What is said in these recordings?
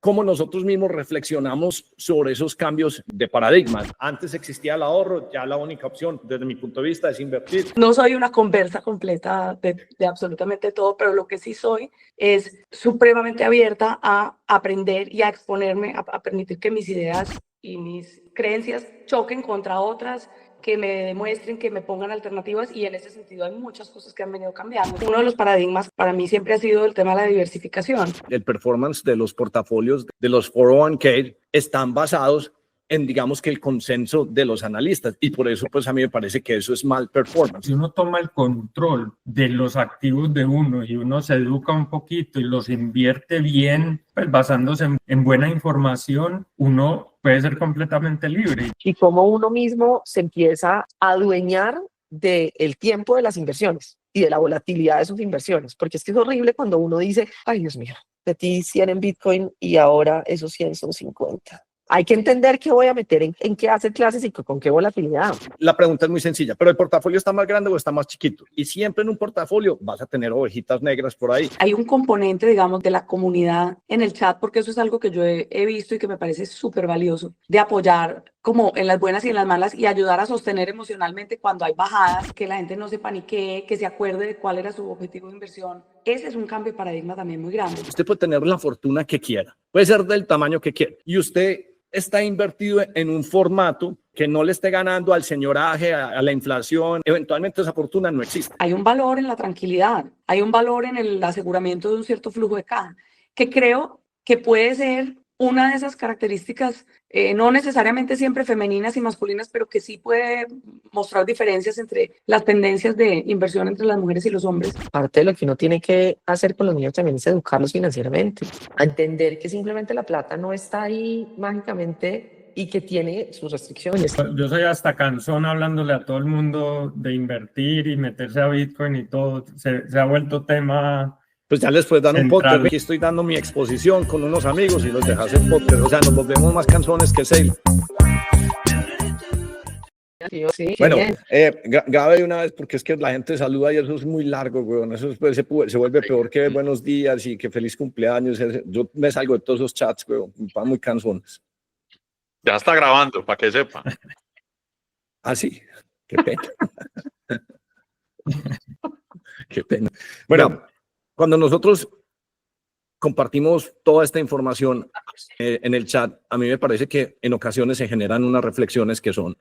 cómo nosotros mismos reflexionamos sobre esos cambios de paradigma. Antes existía el ahorro, ya la única opción, desde mi punto de vista, es invertir. No soy una conversa completa de absolutamente todo, pero lo que sí soy es supremamente abierta a aprender y a exponerme, a permitir que mis ideas y mis creencias choquen contra otras, que me demuestren, que me pongan alternativas, y en ese sentido hay muchas cosas que han venido cambiando. Uno de los paradigmas para mí siempre ha sido el tema de la diversificación. El performance de los portafolios de los 401k están basados en, digamos, que el consenso de los analistas, y por eso pues a mí me parece que eso es mal performance. Si uno toma el control de los activos de uno y uno se educa un poquito y los invierte bien, pues basándose en buena información, uno puede ser completamente libre. Y cómo uno mismo se empieza a adueñar del tiempo de las inversiones y de la volatilidad de sus inversiones, porque es que es horrible cuando uno dice, ay Dios mío, metí 100 en Bitcoin y ahora esos 100 son 50. Hay que entender qué voy a meter en qué hacer clases y con qué volatilidad. La pregunta es muy sencilla, ¿pero el portafolio está más grande o está más chiquito? Y siempre en un portafolio vas a tener ovejitas negras por ahí. Hay un componente, digamos, de la comunidad en el chat, porque eso es algo que yo he visto y que me parece súper valioso, de apoyar como en las buenas y en las malas y ayudar a sostener emocionalmente cuando hay bajadas, que la gente no se paniquee, que se acuerde de cuál era su objetivo de inversión. Ese es un cambio de paradigma también muy grande. Usted puede tener la fortuna que quiera, puede ser del tamaño que quiera, y usted está invertido en un formato que no le esté ganando al señoraje, a la inflación. Eventualmente esa fortuna no existe. Hay un valor en la tranquilidad, hay un valor en el aseguramiento de un cierto flujo de caja, que creo que puede ser una de esas características, no necesariamente siempre femeninas y masculinas, pero que sí puede mostrar diferencias entre las tendencias de inversión entre las mujeres y los hombres. Parte de lo que uno tiene que hacer con los niños también es educarlos financieramente, a entender que simplemente la plata no está ahí mágicamente y que tiene sus restricciones. Yo soy hasta cansón hablándole a todo el mundo de invertir y meterse a Bitcoin y todo. Se ha vuelto tema. Pues ya les puedes dar un podcast. Aquí estoy dando mi exposición con unos amigos y los dejas en podcast. O sea, nos volvemos más canzones que Sailor. Sí, bueno, grabe de una vez porque es que la gente saluda y eso es muy largo, weón. Eso después se vuelve peor que buenos días y que feliz cumpleaños. Yo me salgo de todos esos chats, weón. Van muy canzones. Ya está grabando, para que sepa. Ah, sí. Qué pena. Qué pena. Bueno, cuando nosotros compartimos toda esta información en el chat, a mí me parece que en ocasiones se generan unas reflexiones que son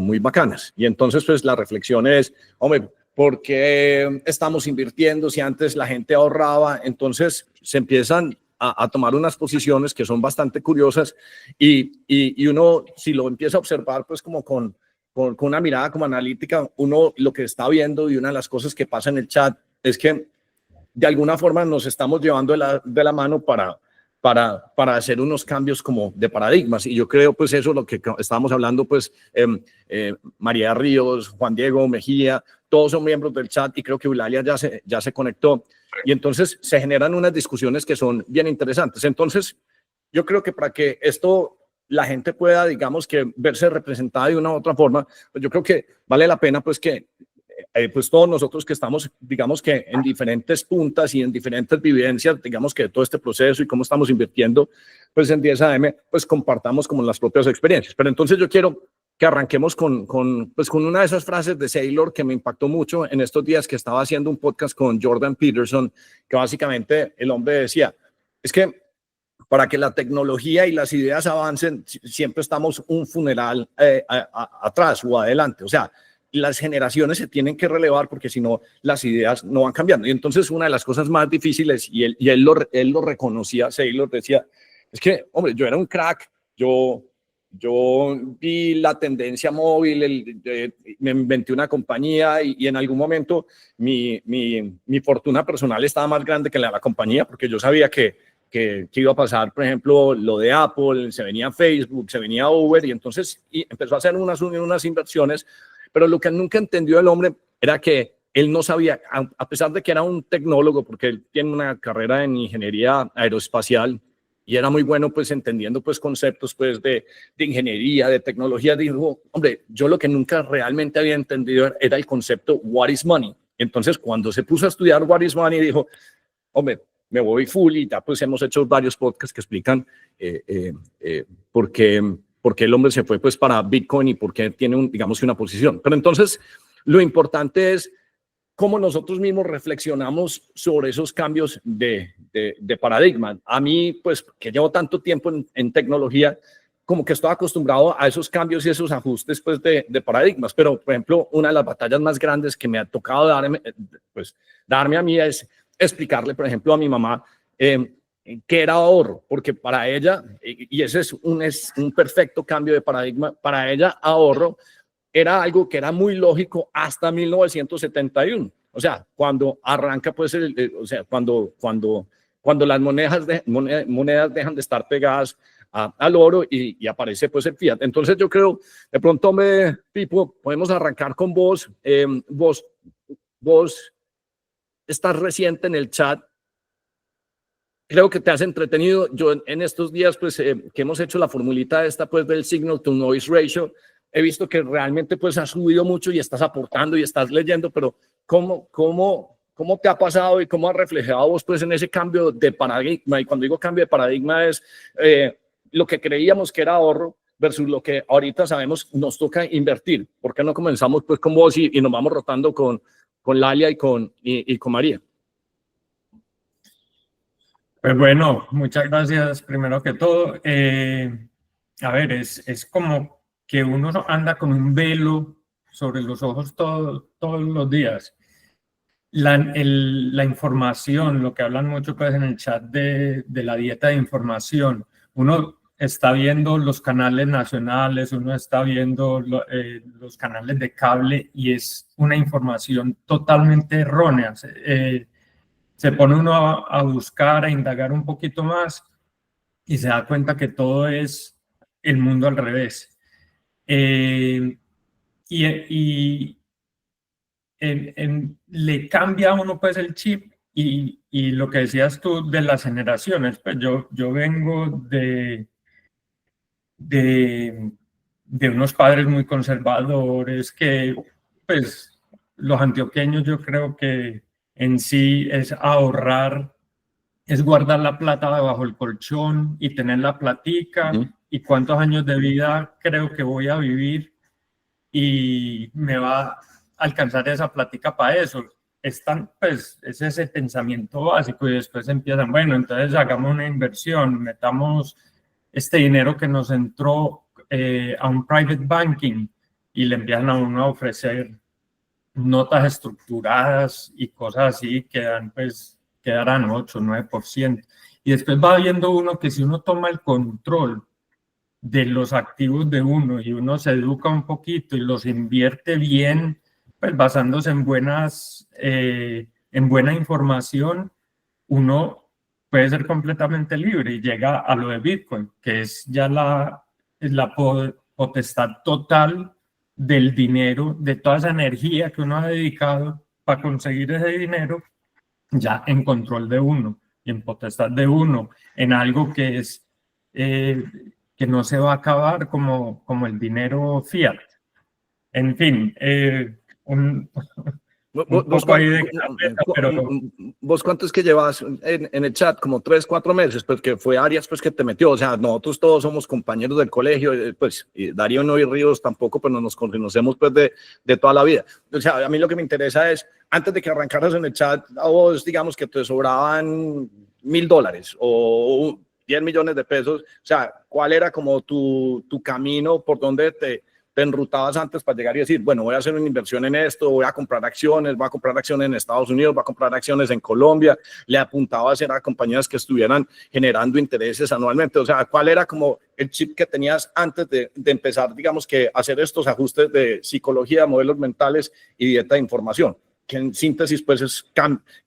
muy bacanas. Y entonces, pues la reflexión es, hombre, ¿por qué estamos invirtiendo si antes la gente ahorraba? Entonces se empiezan a tomar unas posiciones que son bastante curiosas y uno, si lo empieza a observar, pues como con una mirada como analítica, uno lo que está viendo y una de las cosas que pasa en el chat es que de alguna forma nos estamos llevando de la mano para hacer unos cambios como de paradigmas. Y yo creo, pues eso, lo que estábamos hablando, pues María Ríos, Juan Diego Mejía, todos son miembros del chat y creo que Eulalia ya se conectó. Y entonces se generan unas discusiones que son bien interesantes. Entonces, yo creo que para que esto la gente pueda, digamos, que verse representada de una u otra forma, pues yo creo que vale la pena, pues que pues todos nosotros que estamos, digamos que en diferentes puntas y en diferentes vivencias, digamos que de todo este proceso y cómo estamos invirtiendo, pues en 10AM, pues compartamos como las propias experiencias. Pero entonces yo quiero que arranquemos con una de esas frases de Sailor que me impactó mucho en estos días que estaba haciendo un podcast con Jordan Peterson, que básicamente el hombre decía, es que para que la tecnología y las ideas avancen, siempre estamos un funeral atrás o adelante. O sea, las generaciones se tienen que relevar porque si no, las ideas no van cambiando. Y entonces una de las cosas más difíciles, y él lo reconocía, Sailor decía, es que, hombre, yo era un crack, yo vi la tendencia móvil, me inventé una compañía y en algún momento mi fortuna personal estaba más grande que la de la compañía porque yo sabía que iba a pasar, por ejemplo, lo de Apple, se venía Facebook, se venía Uber y entonces empezó a hacer unas inversiones, pero lo que nunca entendió el hombre era que él no sabía, a pesar de que era un tecnólogo, porque él tiene una carrera en ingeniería aeroespacial y era muy bueno pues entendiendo pues conceptos pues de ingeniería, de tecnología, dijo, hombre, yo lo que nunca realmente había entendido era el concepto what is money. Entonces cuando se puso a estudiar what is money dijo, hombre, me voy full y ya pues hemos hecho varios podcasts que explican por qué el hombre se fue pues para Bitcoin y por qué tiene digamos una posición. Pero entonces lo importante es cómo nosotros mismos reflexionamos sobre esos cambios de paradigma. A mí, pues, que llevo tanto tiempo en tecnología, como que estoy acostumbrado a esos cambios y esos ajustes, pues, de paradigmas. Pero, por ejemplo, una de las batallas más grandes que me ha tocado darme a mí es explicarle, por ejemplo, a mi mamá qué era ahorro, porque para ella, y ese es un perfecto cambio de paradigma, para ella ahorro era algo que era muy lógico hasta 1971. O sea, cuando arranca, pues, o sea, cuando las monedas dejan de estar pegadas al oro y aparece, pues, el fiat. Entonces, yo creo, de pronto, Pipo, podemos arrancar con vos. Vos estás reciente en el chat. Creo que te has entretenido. Yo en estos días, pues, que hemos hecho la formulita esta, pues, del signal to noise ratio, he visto que realmente pues has subido mucho y estás aportando y estás leyendo, pero ¿cómo te ha pasado y cómo has reflejado vos pues en ese cambio de paradigma? Y cuando digo cambio de paradigma es lo que creíamos que era ahorro versus lo que ahorita sabemos nos toca invertir. ¿Por qué no comenzamos pues con vos y nos vamos rotando con Lalia y con María? Pues bueno, muchas gracias primero que todo. A ver, es como que uno anda con un velo sobre los ojos todos los días. La información, lo que hablan mucho pues en el chat de la dieta de información, uno está viendo los canales nacionales, uno está viendo los canales de cable y es una información totalmente errónea. Se pone uno a buscar, a indagar un poquito más y se da cuenta que todo es el mundo al revés. Le cambia a uno pues el chip y lo que decías tú de las generaciones, pues yo vengo de unos padres muy conservadores que pues los antioqueños yo creo que en sí es ahorrar, es guardar la plata debajo del colchón y tener la platica y cuántos años de vida creo que voy a vivir y me va a alcanzar esa platica para eso. Es ese pensamiento básico y después empiezan, bueno, entonces hagamos una inversión, metamos este dinero que nos entró a un private banking y le empiezan a uno a ofrecer notas estructuradas y cosas así que darán 8, 9%. Y después va viendo uno que si uno toma el control de los activos de uno y uno se educa un poquito y los invierte bien, pues basándose en buena información, uno puede ser completamente libre y llega a lo de Bitcoin, que es ya la potestad total del dinero, de toda esa energía que uno ha dedicado para conseguir ese dinero, ya en control de uno y en potestad de uno, en algo que es que no se va a acabar como el dinero fiat. En fin, ¿Vos cuánto es que llevas en el chat? Como 3, 4 meses, pues que fue Arias pues que te metió. O sea, nosotros todos somos compañeros del colegio, pues y Darío no y Ríos tampoco, pero nos conocemos pues de toda la vida. O sea, a mí lo que me interesa es, antes de que arrancaras en el chat, a vos digamos que te sobraban $1,000 o 10 millones de pesos. O sea, ¿cuál era como tu camino por donde te enrutabas antes para llegar y decir, bueno, voy a hacer una inversión en esto, voy a comprar acciones en Estados Unidos, voy a comprar acciones en Colombia? Le apuntaba a hacer a compañías que estuvieran generando intereses anualmente. O sea, ¿cuál era como el chip que tenías antes de empezar, digamos, que hacer estos ajustes de psicología, modelos mentales y dieta de información? Que en síntesis, pues, es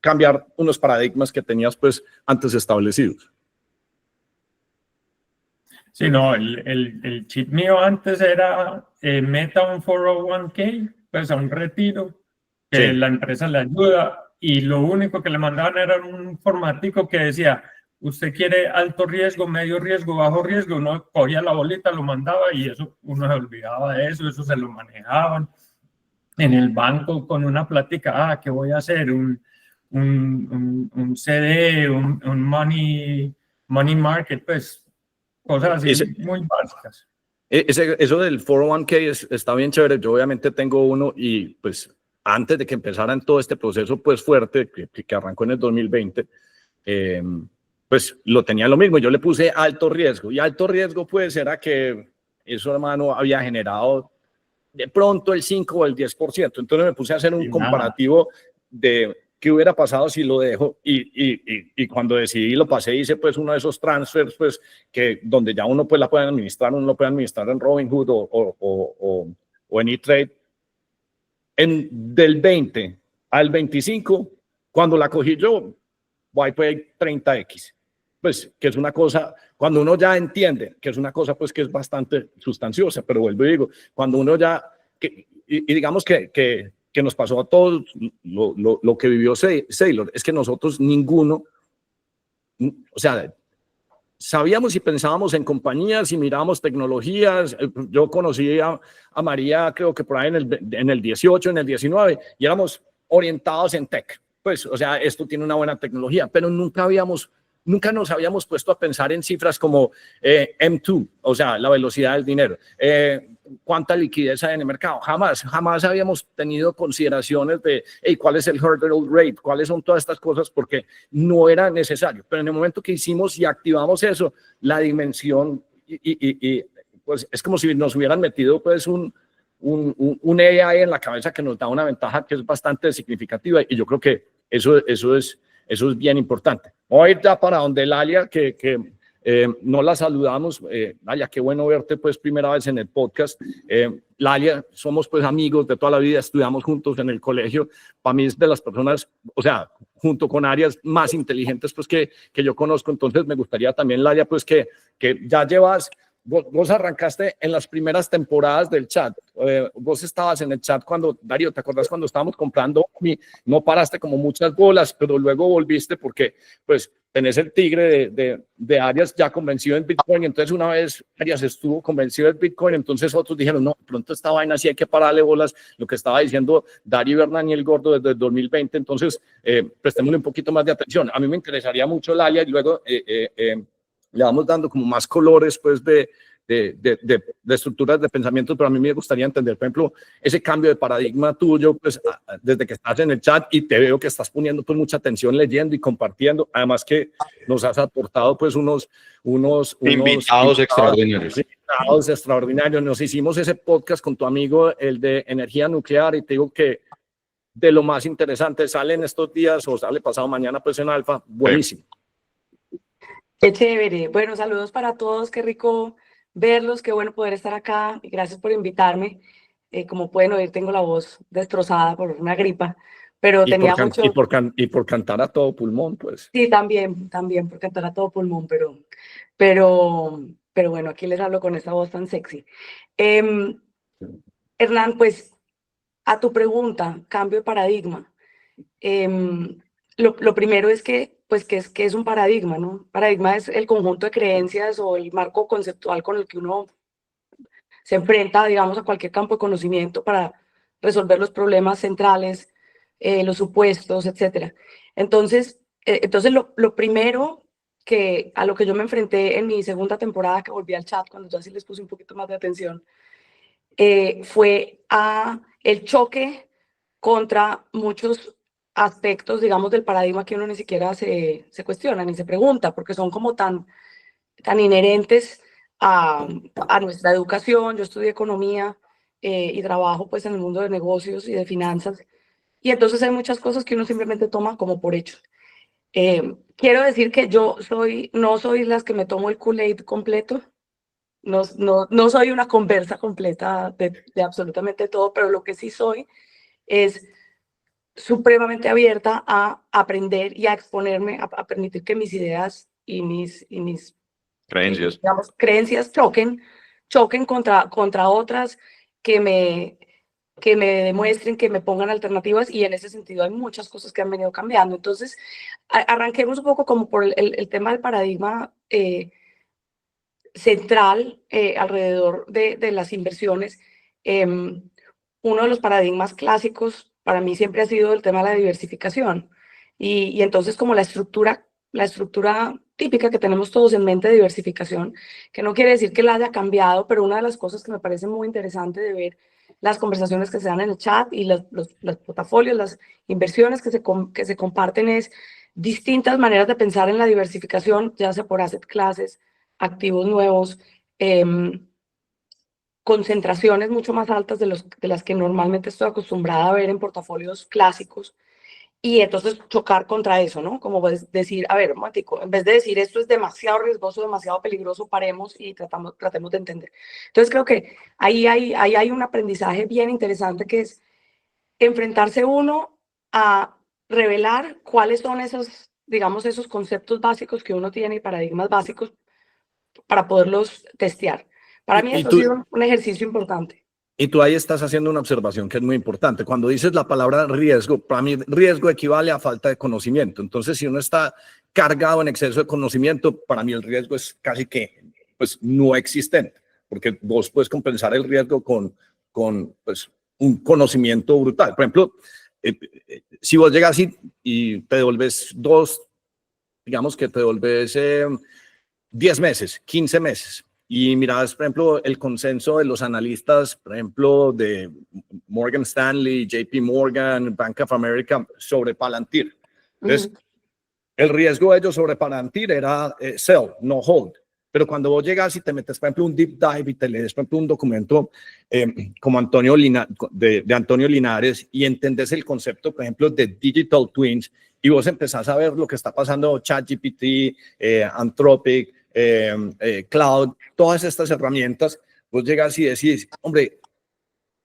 cambiar unos paradigmas que tenías, pues, antes establecidos. Sí, no, el chip mío antes era meta un 401k, pues a un retiro, que sí, la empresa le ayuda, y lo único que le mandaban era un formatico que decía, usted quiere alto riesgo, medio riesgo, bajo riesgo. Uno cogía la bolita, lo mandaba y eso, uno se olvidaba de eso se lo manejaban en el banco con una plática, ¿qué voy a hacer? Un un CD, un money market, pues cosas así muy básicas. Eso del 401k está bien chévere. Yo obviamente tengo uno y pues antes de que empezaran todo este proceso pues fuerte que arrancó en el 2020, pues lo tenía lo mismo. Yo le puse alto riesgo y alto riesgo pues era que eso, hermano, había generado de pronto el 5 o el 10%. Entonces me puse a hacer un comparativo de qué hubiera pasado si lo dejo y cuando decidí lo pasé, hice pues uno de esos transfers pues que donde ya uno pues la puede administrar, uno lo puede administrar en Robinhood o en E-Trade. Del 20 al 25, cuando la cogí yo, pues 30x. Pues que es una cosa, cuando uno ya entiende que es una cosa pues que es bastante sustanciosa, pero vuelvo y digo, cuando uno ya, y digamos que nos pasó a todos lo que vivió Saylor, es que nosotros ninguno, o sea, sabíamos y pensábamos en compañías y mirábamos tecnologías. Yo conocí a María, creo que por ahí en el 18, en el 19, y éramos orientados en tech. Pues, o sea, esto tiene una buena tecnología, pero nunca nos habíamos puesto a pensar en cifras como M2, o sea, la velocidad del dinero, cuánta liquidez hay en el mercado. Jamás habíamos tenido consideraciones de hey, cuál es el hurdle rate, cuáles son todas estas cosas, porque no era necesario. Pero en el momento que hicimos y activamos eso, la dimensión, pues es como si nos hubieran metido pues un AI en la cabeza que nos da una ventaja que es bastante significativa, y yo creo que eso es bien importante. Voy a ir ya para donde Lalia, que no la saludamos. Lalia, qué bueno verte pues primera vez en el podcast. Lalia, somos pues amigos de toda la vida, estudiamos juntos en el colegio. Para mí es de las personas, o sea, junto con áreas más inteligentes pues que yo conozco. Entonces me gustaría también, Lalia, pues que ya llevas... Vos arrancaste en las primeras temporadas del chat. Vos estabas en el chat cuando, Darío, ¿te acuerdas cuando estábamos comprando? No paraste como muchas bolas, pero luego volviste porque pues tenés el tigre de Arias ya convencido en Bitcoin. Entonces una vez Arias estuvo convencido del Bitcoin, entonces otros dijeron, no, pronto esta vaina sí hay que pararle bolas, lo que estaba diciendo Darío Hernán y el Gordo desde el 2020. Entonces prestémosle un poquito más de atención. A mí me interesaría mucho, Lalia, y luego... le vamos dando como más colores pues de estructuras de pensamiento, pero a mí me gustaría entender, por ejemplo, ese cambio de paradigma tuyo, pues desde que estás en el chat y te veo que estás poniendo pues mucha atención leyendo y compartiendo, además que nos has aportado pues unos invitados extraordinarios. Invitados extraordinarios. Nos hicimos ese podcast con tu amigo, el de energía nuclear, y te digo que de lo más interesante sale en estos días o sale pasado mañana pues en Alfa, buenísimo. Qué chévere. Bueno, saludos para todos. Qué rico verlos. Qué bueno poder estar acá. Y gracias por invitarme. Como pueden oír, tengo la voz destrozada por una gripa, pero tenía mucho... Y por cantar a todo pulmón, pues. Sí, también, por cantar a todo pulmón, pero bueno, aquí les hablo con esta voz tan sexy. Hernán, pues, a tu pregunta, cambio de paradigma. Lo primero es que es un paradigma, ¿no? Paradigma es el conjunto de creencias o el marco conceptual con el que uno se enfrenta, digamos, a cualquier campo de conocimiento para resolver los problemas centrales, los supuestos, etc. Entonces lo primero a lo que yo me enfrenté en mi segunda temporada, que volví al chat, cuando ya sí les puse un poquito más de atención, fue el choque contra muchos aspectos, digamos, del paradigma que uno ni siquiera se cuestiona ni se pregunta, porque son como tan inherentes a nuestra educación. Yo estudié economía y trabajo pues en el mundo de negocios y de finanzas, y entonces hay muchas cosas que uno simplemente toma como por hecho. Quiero decir que yo no soy las que me tomo el Kool-Aid completo, no soy una conversa completa de absolutamente todo, pero lo que sí soy es supremamente abierta a aprender y a exponerme, a permitir que mis ideas y mis Creencias. digamos, creencias choquen contra otras que me demuestren, que me pongan alternativas, y en ese sentido hay muchas cosas que han venido cambiando. Entonces, arranquemos un poco como por el tema del paradigma central alrededor de las inversiones. Uno de los paradigmas clásicos para mí siempre ha sido el tema de la diversificación. Y entonces como la estructura típica que tenemos todos en mente de diversificación, que no quiere decir que la haya cambiado, pero una de las cosas que me parece muy interesante de ver las conversaciones que se dan en el chat y los portafolios, las inversiones que se comparten es distintas maneras de pensar en la diversificación, ya sea por asset classes, activos nuevos, concentraciones mucho más altas de las que normalmente estoy acostumbrada a ver en portafolios clásicos. Y entonces chocar contra eso, ¿no? Como decir, a ver, un momentico, en vez de decir esto es demasiado riesgoso, demasiado peligroso, paremos y tratemos de entender. Entonces creo que ahí hay un aprendizaje bien interesante que es enfrentarse uno a revelar cuáles son esos, digamos, esos conceptos básicos que uno tiene y paradigmas básicos para poderlos testear. Para mí eso ha sido un ejercicio importante. Y tú ahí estás haciendo una observación que es muy importante. Cuando dices la palabra riesgo, para mí riesgo equivale a falta de conocimiento. Entonces, si uno está cargado en exceso de conocimiento, para mí el riesgo es casi que pues, no existente, porque vos puedes compensar el riesgo con pues, un conocimiento brutal. Por ejemplo, si vos llegas y te devolves digamos que te devolves 10 meses, 15 meses, y miras, por ejemplo, el consenso de los analistas, por ejemplo, de Morgan Stanley, JP Morgan, Bank of America, sobre Palantir. Entonces, el riesgo de ellos sobre Palantir era sell, no hold. Pero cuando vos llegas y te metes, por ejemplo, un deep dive y te lees, por ejemplo, un documento como de Antonio Linares y entendés el concepto, por ejemplo, de digital twins, y vos empezás a ver lo que está pasando, ChatGPT, Anthropic, Cloud, todas estas herramientas, vos llegas y decís, hombre,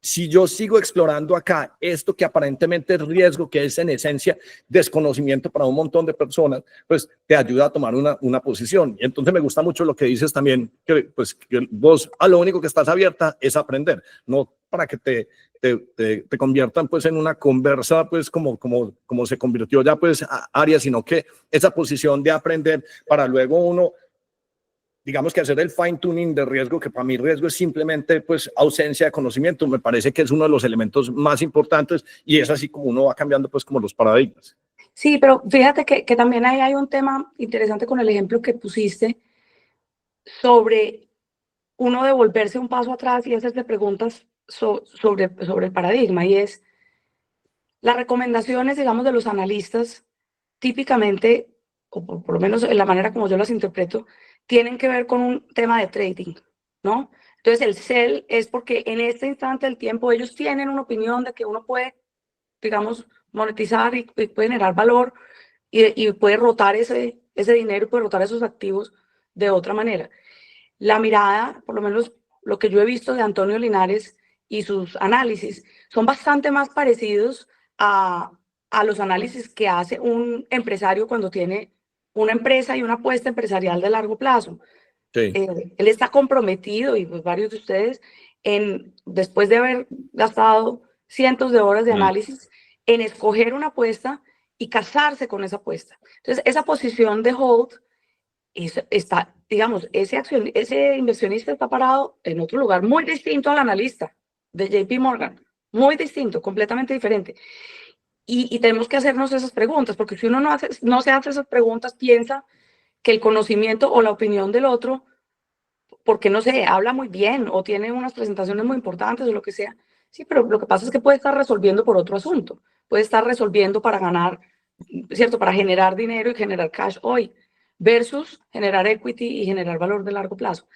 si yo sigo explorando acá esto que aparentemente es riesgo, que es en esencia desconocimiento para un montón de personas, pues te ayuda a tomar una posición. Y entonces me gusta mucho lo que dices también, que vos a lo único que estás abierta es aprender, no para que te conviertan pues en una conversa pues como se convirtió ya pues Arias, sino que esa posición de aprender para luego uno, digamos que hacer el fine tuning de riesgo, que para mí riesgo es simplemente pues ausencia de conocimiento, me parece que es uno de los elementos más importantes y es así como uno va cambiando pues como los paradigmas. Sí, pero fíjate que también ahí hay un tema interesante con el ejemplo que pusiste sobre uno devolverse un paso atrás y hacerse preguntas sobre el paradigma, y es las recomendaciones, digamos, de los analistas, típicamente, o por lo menos en la manera como yo las interpreto, tienen que ver con un tema de trading, ¿no? Entonces el sell es porque en este instante del tiempo ellos tienen una opinión de que uno puede, digamos, monetizar y puede generar valor y puede rotar ese dinero y puede rotar esos activos de otra manera. La mirada, por lo menos lo que yo he visto de Antonio Linares y sus análisis, son bastante más parecidos a los análisis que hace un empresario cuando tiene una empresa y una apuesta empresarial de largo plazo. Sí. Él está comprometido, y pues varios de ustedes, después de haber gastado cientos de horas de análisis, en escoger una apuesta y casarse con esa apuesta. Entonces, esa posición de hold está, digamos, ese inversionista está parado en otro lugar muy distinto al analista de JP Morgan, muy distinto, completamente diferente. Y tenemos que hacernos esas preguntas, porque si uno no se hace esas preguntas, piensa que el conocimiento o la opinión del otro, porque no sé, habla muy bien o tiene unas presentaciones muy importantes o lo que sea. Sí, pero lo que pasa es que puede estar resolviendo por otro asunto, puede estar resolviendo para ganar, ¿cierto? Para generar dinero y generar cash hoy, versus generar equity y generar valor de largo plazo.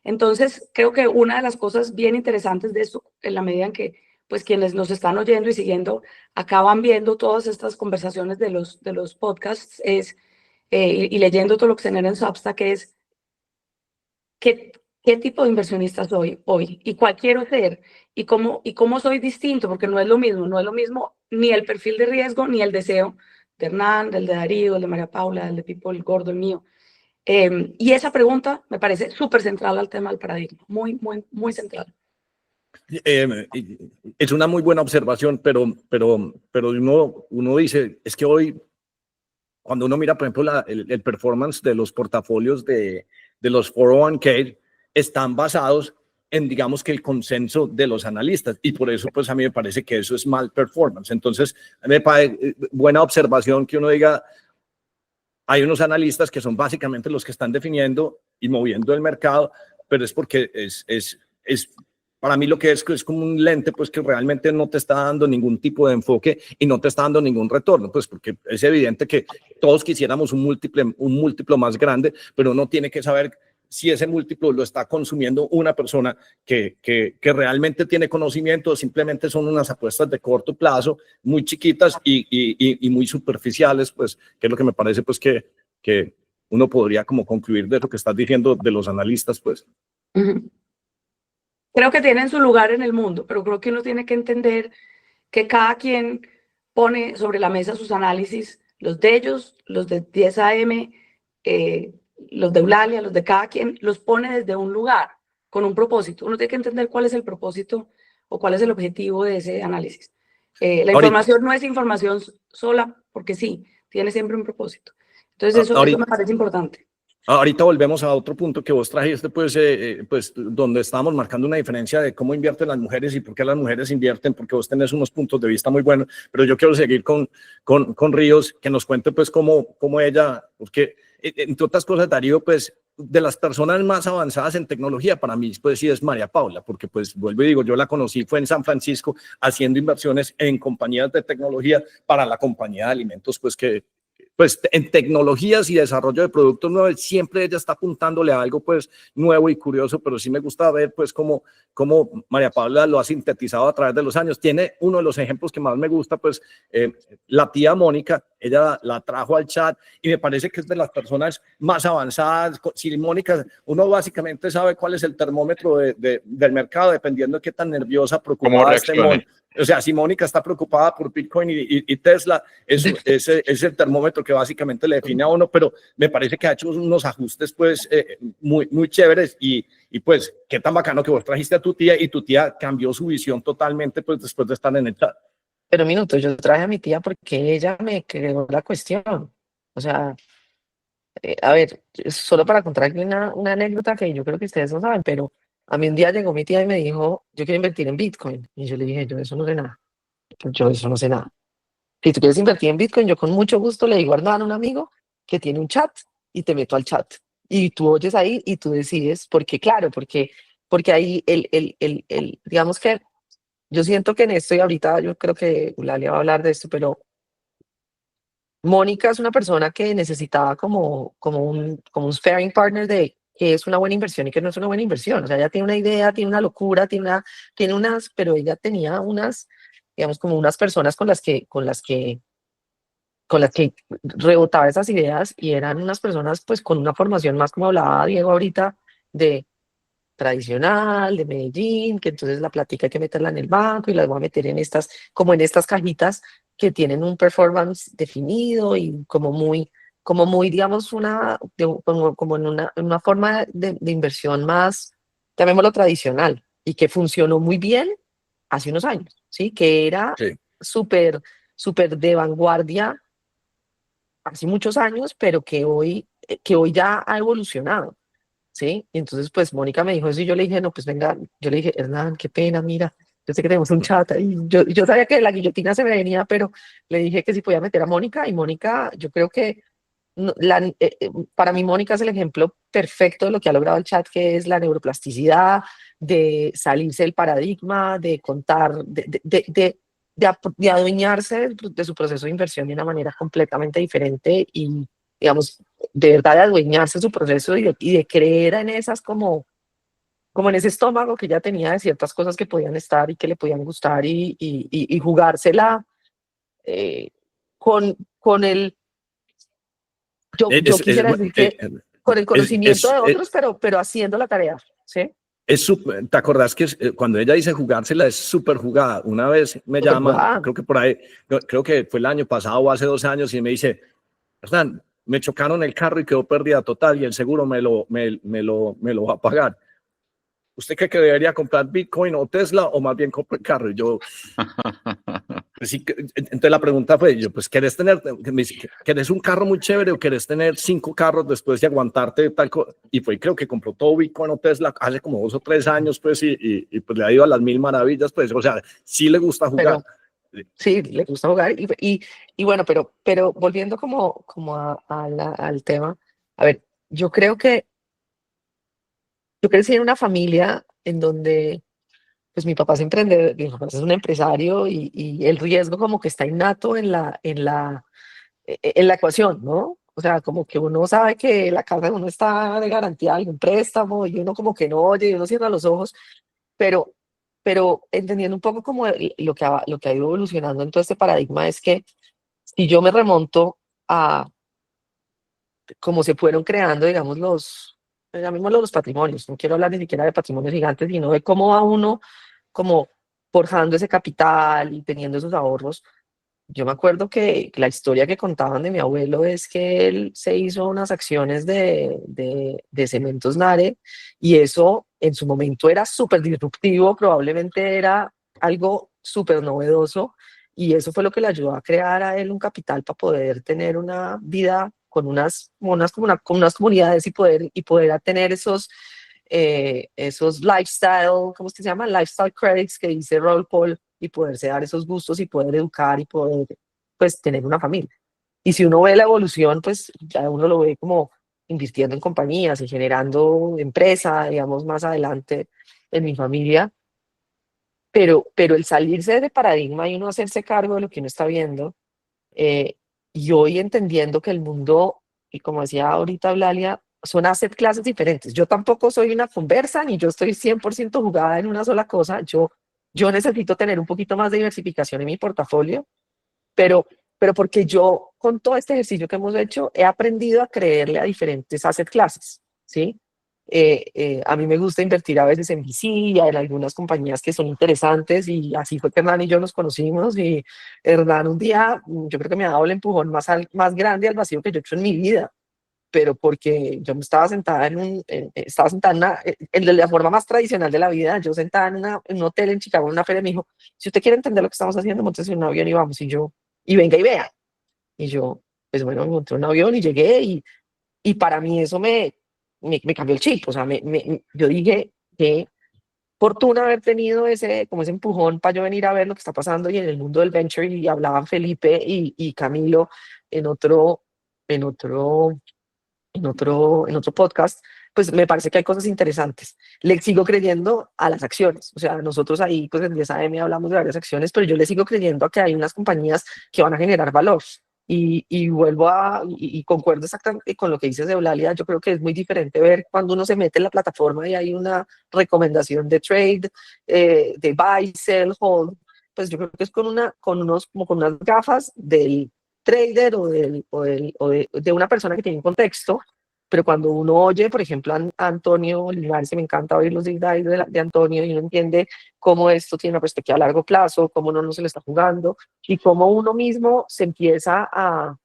Entonces, creo que una de las cosas bien interesantes de esto, en la medida en que pues quienes nos están oyendo y siguiendo acaban viendo todas estas conversaciones de los podcasts y leyendo todo lo que se genera en Substack, es qué tipo de inversionista soy hoy y cuál quiero ser y cómo soy distinto, porque no es lo mismo ni el perfil de riesgo ni el deseo de Hernán, del de Darío, el de María Paula, del de Pipo, el gordo, el mío. Y esa pregunta me parece súper central al tema del paradigma, muy, muy, muy central. Es una muy buena observación, pero uno dice, es que hoy, cuando uno mira, por ejemplo, el performance de los portafolios de los 401k, están basados en, digamos, que el consenso de los analistas, y por eso pues a mí me parece que eso es mal performance. Entonces me parece buena observación que uno diga, hay unos analistas que son básicamente los que están definiendo y moviendo el mercado, pero es porque es para mí lo que es como un lente pues que realmente no te está dando ningún tipo de enfoque y no te está dando ningún retorno, pues porque es evidente que todos quisiéramos un múltiplo más grande, pero uno tiene que saber si ese múltiplo lo está consumiendo una persona que realmente tiene conocimiento, o simplemente son unas apuestas de corto plazo, muy chiquitas y muy superficiales, pues, que es lo que me parece, pues, que uno podría como concluir de lo que estás diciendo de los analistas, pues. Creo que tienen su lugar en el mundo, pero creo que uno tiene que entender que cada quien pone sobre la mesa sus análisis, los de ellos, los de 10 AM, los de Eulalia, los de cada quien, los pone desde un lugar, con un propósito. Uno tiene que entender cuál es el propósito o cuál es el objetivo de ese análisis. La información no es información sola, porque sí, tiene siempre un propósito. Entonces eso me parece importante. Ahorita volvemos a otro punto que vos trajiste, pues donde estábamos marcando una diferencia de cómo invierten las mujeres y por qué las mujeres invierten, porque vos tenés unos puntos de vista muy buenos, pero yo quiero seguir con Ríos, que nos cuente pues cómo ella, porque entre otras cosas, Darío, pues de las personas más avanzadas en tecnología, para mí pues sí es María Paula, porque pues vuelvo y digo, yo la conocí, fue en San Francisco haciendo inversiones en compañías de tecnología para la compañía de alimentos, pues en tecnologías y desarrollo de productos nuevos, siempre ella está apuntándole a algo pues nuevo y curioso, pero sí me gusta ver pues cómo María Paula lo ha sintetizado a través de los años. Tiene uno de los ejemplos que más me gusta, pues la tía Mónica, ella la trajo al chat y me parece que es de las personas más avanzadas. Si Mónica, uno básicamente sabe cuál es el termómetro del mercado, dependiendo de qué tan nerviosa, preocupada esté Mónica. O sea, si Mónica está preocupada por Bitcoin y Tesla, es el termómetro que básicamente le define a uno, pero me parece que ha hecho unos ajustes pues muy chéveres y pues qué tan bacano que vos trajiste a tu tía y tu tía cambió su visión totalmente pues después de estar en el chat. Pero un minuto, yo traje a mi tía porque ella me creó la cuestión. O sea, a ver, solo para contarle una anécdota que yo creo que ustedes no saben, pero a mí un día llegó mi tía y me dijo, yo quiero invertir en Bitcoin. Y yo le dije, yo eso no sé nada. Yo eso no sé nada. Si tú quieres invertir en Bitcoin, yo con mucho gusto le digo a un amigo que tiene un chat y te meto al chat. Y tú oyes ahí y tú decides, porque claro, porque ahí digamos que yo siento que en esto, y ahorita yo creo que Eulalia va a hablar de esto, pero Mónica es una persona que necesitaba como un sparring partner de qué es una buena inversión y qué no es una buena inversión. O sea, ella tiene una idea, tiene una locura, tiene unas, pero ella tenía unas, digamos, como unas personas con las que rebotaba esas ideas y eran unas personas pues con una formación más, como hablaba Diego ahorita, de tradicional, de Medellín, que entonces la plática hay que meterla en el banco y la voy a meter en estas cajitas que tienen un performance definido y como muy, digamos, como en una forma de inversión más, llamémoslo tradicional, y que funcionó muy bien hace unos años, ¿sí? Que era súper de vanguardia hace muchos años, pero que hoy ya ha evolucionado, ¿sí? Y entonces, pues, Mónica me dijo eso y yo le dije, no, pues venga, yo le dije, Hernán, qué pena, mira, yo sé que tenemos un chat y yo sabía que la guillotina se me venía, pero le dije que si podía meter a Mónica y Mónica, yo creo que para mí Mónica es el ejemplo perfecto de lo que ha logrado el chat, que es la neuroplasticidad, de salirse del paradigma, de contar, de adueñarse de su proceso de inversión de una manera completamente diferente y, digamos, de verdad de adueñarse de su proceso y de creer en esas como en ese estómago que ya tenía de ciertas cosas que podían estar y que le podían gustar y jugársela con el... Yo quisiera decir que con el conocimiento de otros, pero haciendo la tarea, ¿sí? ¿Te acordás que cuando ella dice jugársela es súper jugada? Una vez me llama, creo que por ahí, creo que fue el año pasado o hace 2 años y me dice, Hernán, me chocaron el carro y quedó pérdida total y el seguro me lo va a pagar. ¿Usted cree que debería comprar Bitcoin o Tesla o más bien comprar el carro? Y yo, Pues sí, entonces la pregunta fue, yo, pues, ¿querés un carro muy chévere o querés tener 5 carros después de aguantarte tal cosa? Y fue, creo que compró todo Bitcoin o Tesla hace como 2 o 3 años, pues, y pues le ha ido a las mil maravillas, pues, o sea, sí le gusta jugar. Sí, le gusta jugar. Y bueno, pero volviendo como al tema, a ver, yo creo que yo crecí en una familia en donde pues mi papá es emprendedor, mi papá es un empresario y el riesgo como que está innato en la ecuación, ¿no? O sea, como que uno sabe que la casa de uno está de garantía de algún préstamo y uno como que no oye y uno cierra los ojos, pero, pero entendiendo un poco como lo que ha ido evolucionando en todo este paradigma es que si yo me remonto a cómo se fueron creando, digamos, llamémoslo los patrimonios, no quiero hablar ni siquiera de patrimonios gigantes, sino de cómo va uno como forjando ese capital y teniendo esos ahorros. Yo me acuerdo que la historia que contaban de mi abuelo es que él se hizo unas acciones de Cementos Nare y eso en su momento era súper disruptivo, probablemente era algo súper novedoso y eso fue lo que le ayudó a crear a él un capital para poder tener una vida con con unas comunidades y poder tener esos lifestyle, ¿cómo es que se llama? Lifestyle credits que dice Raúl Paul y poderse dar esos gustos y poder educar y poder, pues, tener una familia. Y si uno ve la evolución, pues, ya uno lo ve como invirtiendo en compañías y generando empresa, digamos, más adelante en mi familia. Pero el salirse de paradigma y uno hacerse cargo de lo que uno está viendo, eh, y hoy entendiendo que el mundo, y como decía ahorita Eulalia, son asset clases diferentes. Yo tampoco soy una conversa, ni yo estoy 100% jugada en una sola cosa. Yo necesito tener un poquito más de diversificación en mi portafolio, pero porque yo, con todo este ejercicio que hemos hecho, he aprendido a creerle a diferentes asset clases, ¿sí? A mí me gusta invertir a veces en VC y en algunas compañías que son interesantes y así fue que Hernán y yo nos conocimos y Hernán un día, yo creo que me ha dado el empujón más grande al vacío que yo he hecho en mi vida, pero porque yo me estaba sentada estaba sentada en la forma más tradicional de la vida, yo sentada en un hotel en Chicago, en una feria, me dijo, si usted quiere entender lo que estamos haciendo, montese en un avión y vamos, y venga y vea. Y yo, pues bueno, me monté en un avión y llegué y para mí eso me cambió el chip, o sea, yo dije que fortuna haber tenido como ese empujón para yo venir a ver lo que está pasando y en el mundo del venture y hablaban Felipe y Camilo en otro, en otro, en otro podcast, pues me parece que hay cosas interesantes. Le sigo creyendo a las acciones, o sea, nosotros ahí pues en 10 AM hablamos de varias acciones, pero yo le sigo creyendo a que hay unas compañías que van a generar valor. Y concuerdo exactamente con lo que dices de Eulalia, yo creo que es muy diferente ver cuando uno se mete en la plataforma y hay una recomendación de trade, de buy, sell, hold, pues yo creo que es como con unas gafas del trader o de una persona que tiene un contexto, pero cuando uno oye, por ejemplo, a Antonio Linares, me encanta oír los deep dives de Antonio y uno entiende cómo esto tiene una perspectiva a largo plazo, cómo uno no se lo está jugando y cómo uno mismo se empieza a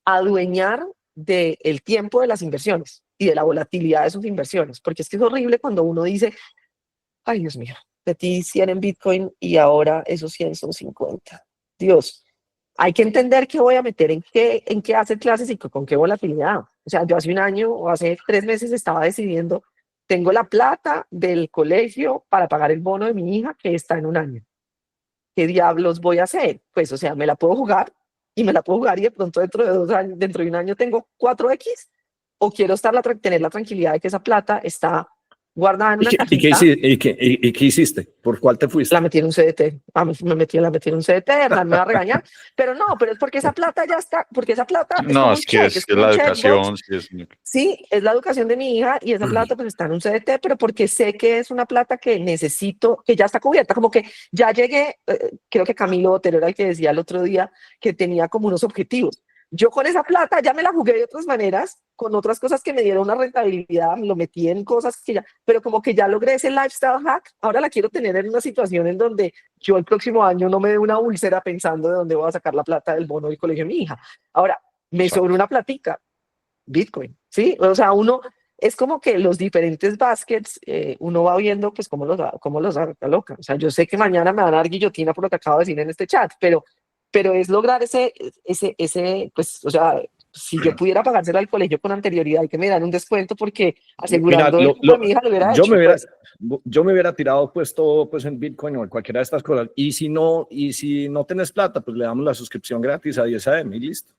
adueñar del tiempo de las inversiones y de la volatilidad de sus inversiones, porque es que es horrible cuando uno dice, ay Dios mío, metí 100 en Bitcoin y ahora esos 100 son 50. Dios, hay que entender qué voy a meter en qué hacer clases y con qué volatilidad. O sea, yo hace un año o hace 3 meses estaba decidiendo, tengo la plata del colegio para pagar el bono de mi hija que está en un año. ¿Qué diablos voy a hacer? Pues, o sea, me la puedo jugar y me la puedo jugar y de pronto dentro de 2 años, dentro de un año tengo 4X o quiero tener la tranquilidad de que esa plata está guardada en una cajita. ¿Y qué hiciste? ¿Por cuál te fuiste? La metí en un CDT. La metí en un CDT, Hernán me va a regañar. Pero no, pero es porque esa plata ya está, porque esa plata es No, como es un que cheque, es es que como la un checkbox. educación, sí es Sí, es la educación de mi hija y esa plata pues está en un CDT, pero porque sé que es una plata que necesito, que ya está cubierta, como que ya llegué, creo que Camilo Botero era el que decía el otro día que tenía como unos objetivos. Yo con esa plata ya me la jugué de otras maneras, con otras cosas que me dieron una rentabilidad, lo metí en cosas que ya, pero como que ya logré ese lifestyle hack, ahora la quiero tener en una situación en donde yo el próximo año no me dé una úlcera pensando de dónde voy a sacar la plata del bono del colegio de mi hija. Ahora, me sobra una platica, Bitcoin, ¿sí? O sea, uno es como que los diferentes baskets, uno va viendo pues cómo los aloca. O sea, yo sé que mañana me van a dar guillotina por lo que acabo de decir en este chat, pero pero es lograr pues, o sea, si yo pudiera pagárselo al colegio con anterioridad y que me dan un descuento porque asegurando Mira, a mi hija lo hubiera yo hecho, me hubiera, pues. yo me hubiera tirado pues todo pues en Bitcoin o en cualquiera de estas cosas. Y si no tenés plata, pues le damos la suscripción gratis a 10 AM y listo.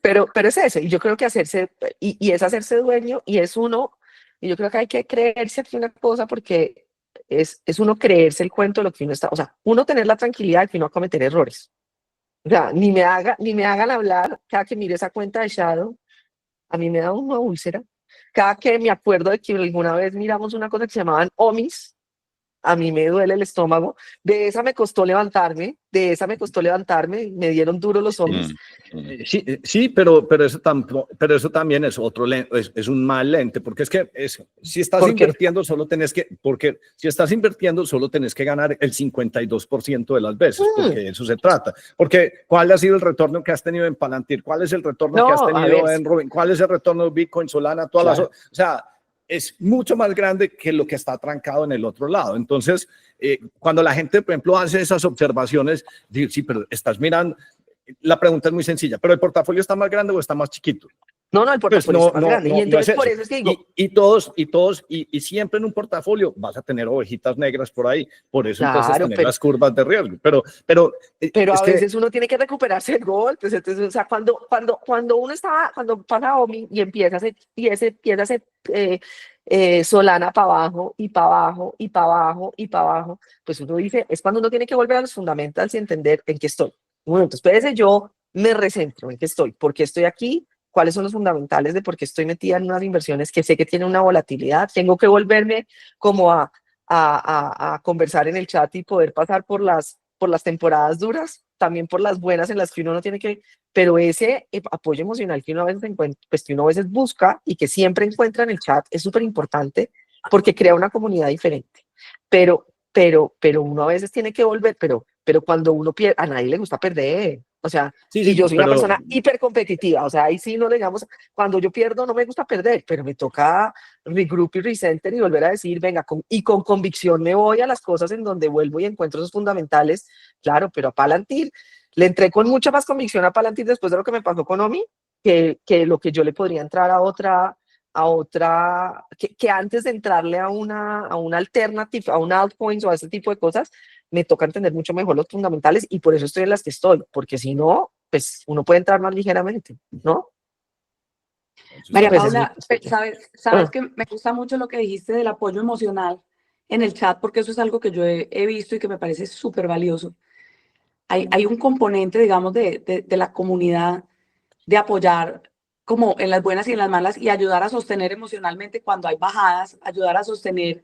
Pero es eso, y yo creo que y es hacerse dueño, y es uno, y yo creo que hay que creerse aquí una cosa, porque es uno creerse el cuento de lo que uno está, o sea, uno tener la tranquilidad de que uno va a cometer errores. O sea, ni me hagan hablar cada que mire esa cuenta de Shadow, a mí me da una úlcera. Cada que me acuerdo de que alguna vez miramos una cosa que se llamaban OMIs, a mí me duele el estómago. De esa me costó levantarme, me dieron duro los OMIs. Sí, pero eso también es otro es un mal lente, porque es que si estás invirtiendo solo tenés que ganar el 52% de las veces, porque eso se trata. Porque ¿cuál ha sido el retorno que has tenido en Palantir? ¿Cuál es el retorno que has tenido en Robin? ¿Cuál es el retorno de Bitcoin, Solana, todas las, o sea, es mucho más grande que lo que está trancado en el otro lado. Entonces, cuando la gente, por ejemplo, hace esas observaciones, dice, sí, pero estás mirando, la pregunta es muy sencilla, ¿pero el portafolio está más grande o está más chiquito? No, el portafolio es más grande. Y entonces por eso es que digo. Y siempre en un portafolio vas a tener ovejitas negras por ahí. Por eso entonces tener las curvas de riesgo. Pero a veces uno tiene que recuperarse el golpe. Entonces, o sea, cuando pasa OMI y empieza a hacer Solana para abajo y para abajo y para abajo y para abajo, pues uno dice, es cuando uno tiene que volver a los fundamentals y entender en qué estoy. Bueno, entonces yo me recentro en qué estoy, por qué estoy aquí, cuáles son los fundamentales de por qué estoy metida en unas inversiones que sé que tienen una volatilidad. Tengo que volverme como a conversar en el chat y poder pasar por las temporadas duras, también por las buenas en las que uno no tiene que, pero ese apoyo emocional que uno a veces encuentra, pues que uno a veces busca y que siempre encuentra en el chat es súper importante porque crea una comunidad diferente. Pero uno a veces tiene que volver, pero cuando uno pierde, a nadie le gusta perder. O sea, y yo soy una persona hiper competitiva, o sea, ahí sí no le digamos, cuando yo pierdo no me gusta perder, pero me toca regroup y recenter y volver a decir, venga, con convicción me voy a las cosas en donde vuelvo y encuentro esos fundamentales, claro, pero a Palantir, le entré con mucha más convicción a Palantir después de lo que me pasó con OMI, que lo que yo le podría entrar a otra, que antes de entrarle a una alternativa, a un altcoins o a ese tipo de cosas, me toca entender mucho mejor los fundamentales y por eso estoy en las que estoy, porque si no, pues uno puede entrar más ligeramente, ¿no? María Paula, sabes que me gusta mucho lo que dijiste del apoyo emocional en el chat, porque eso es algo que yo he visto y que me parece súper valioso. Hay un componente, digamos, de la comunidad de apoyar como en las buenas y en las malas y ayudar a sostener emocionalmente cuando hay bajadas, ayudar a sostener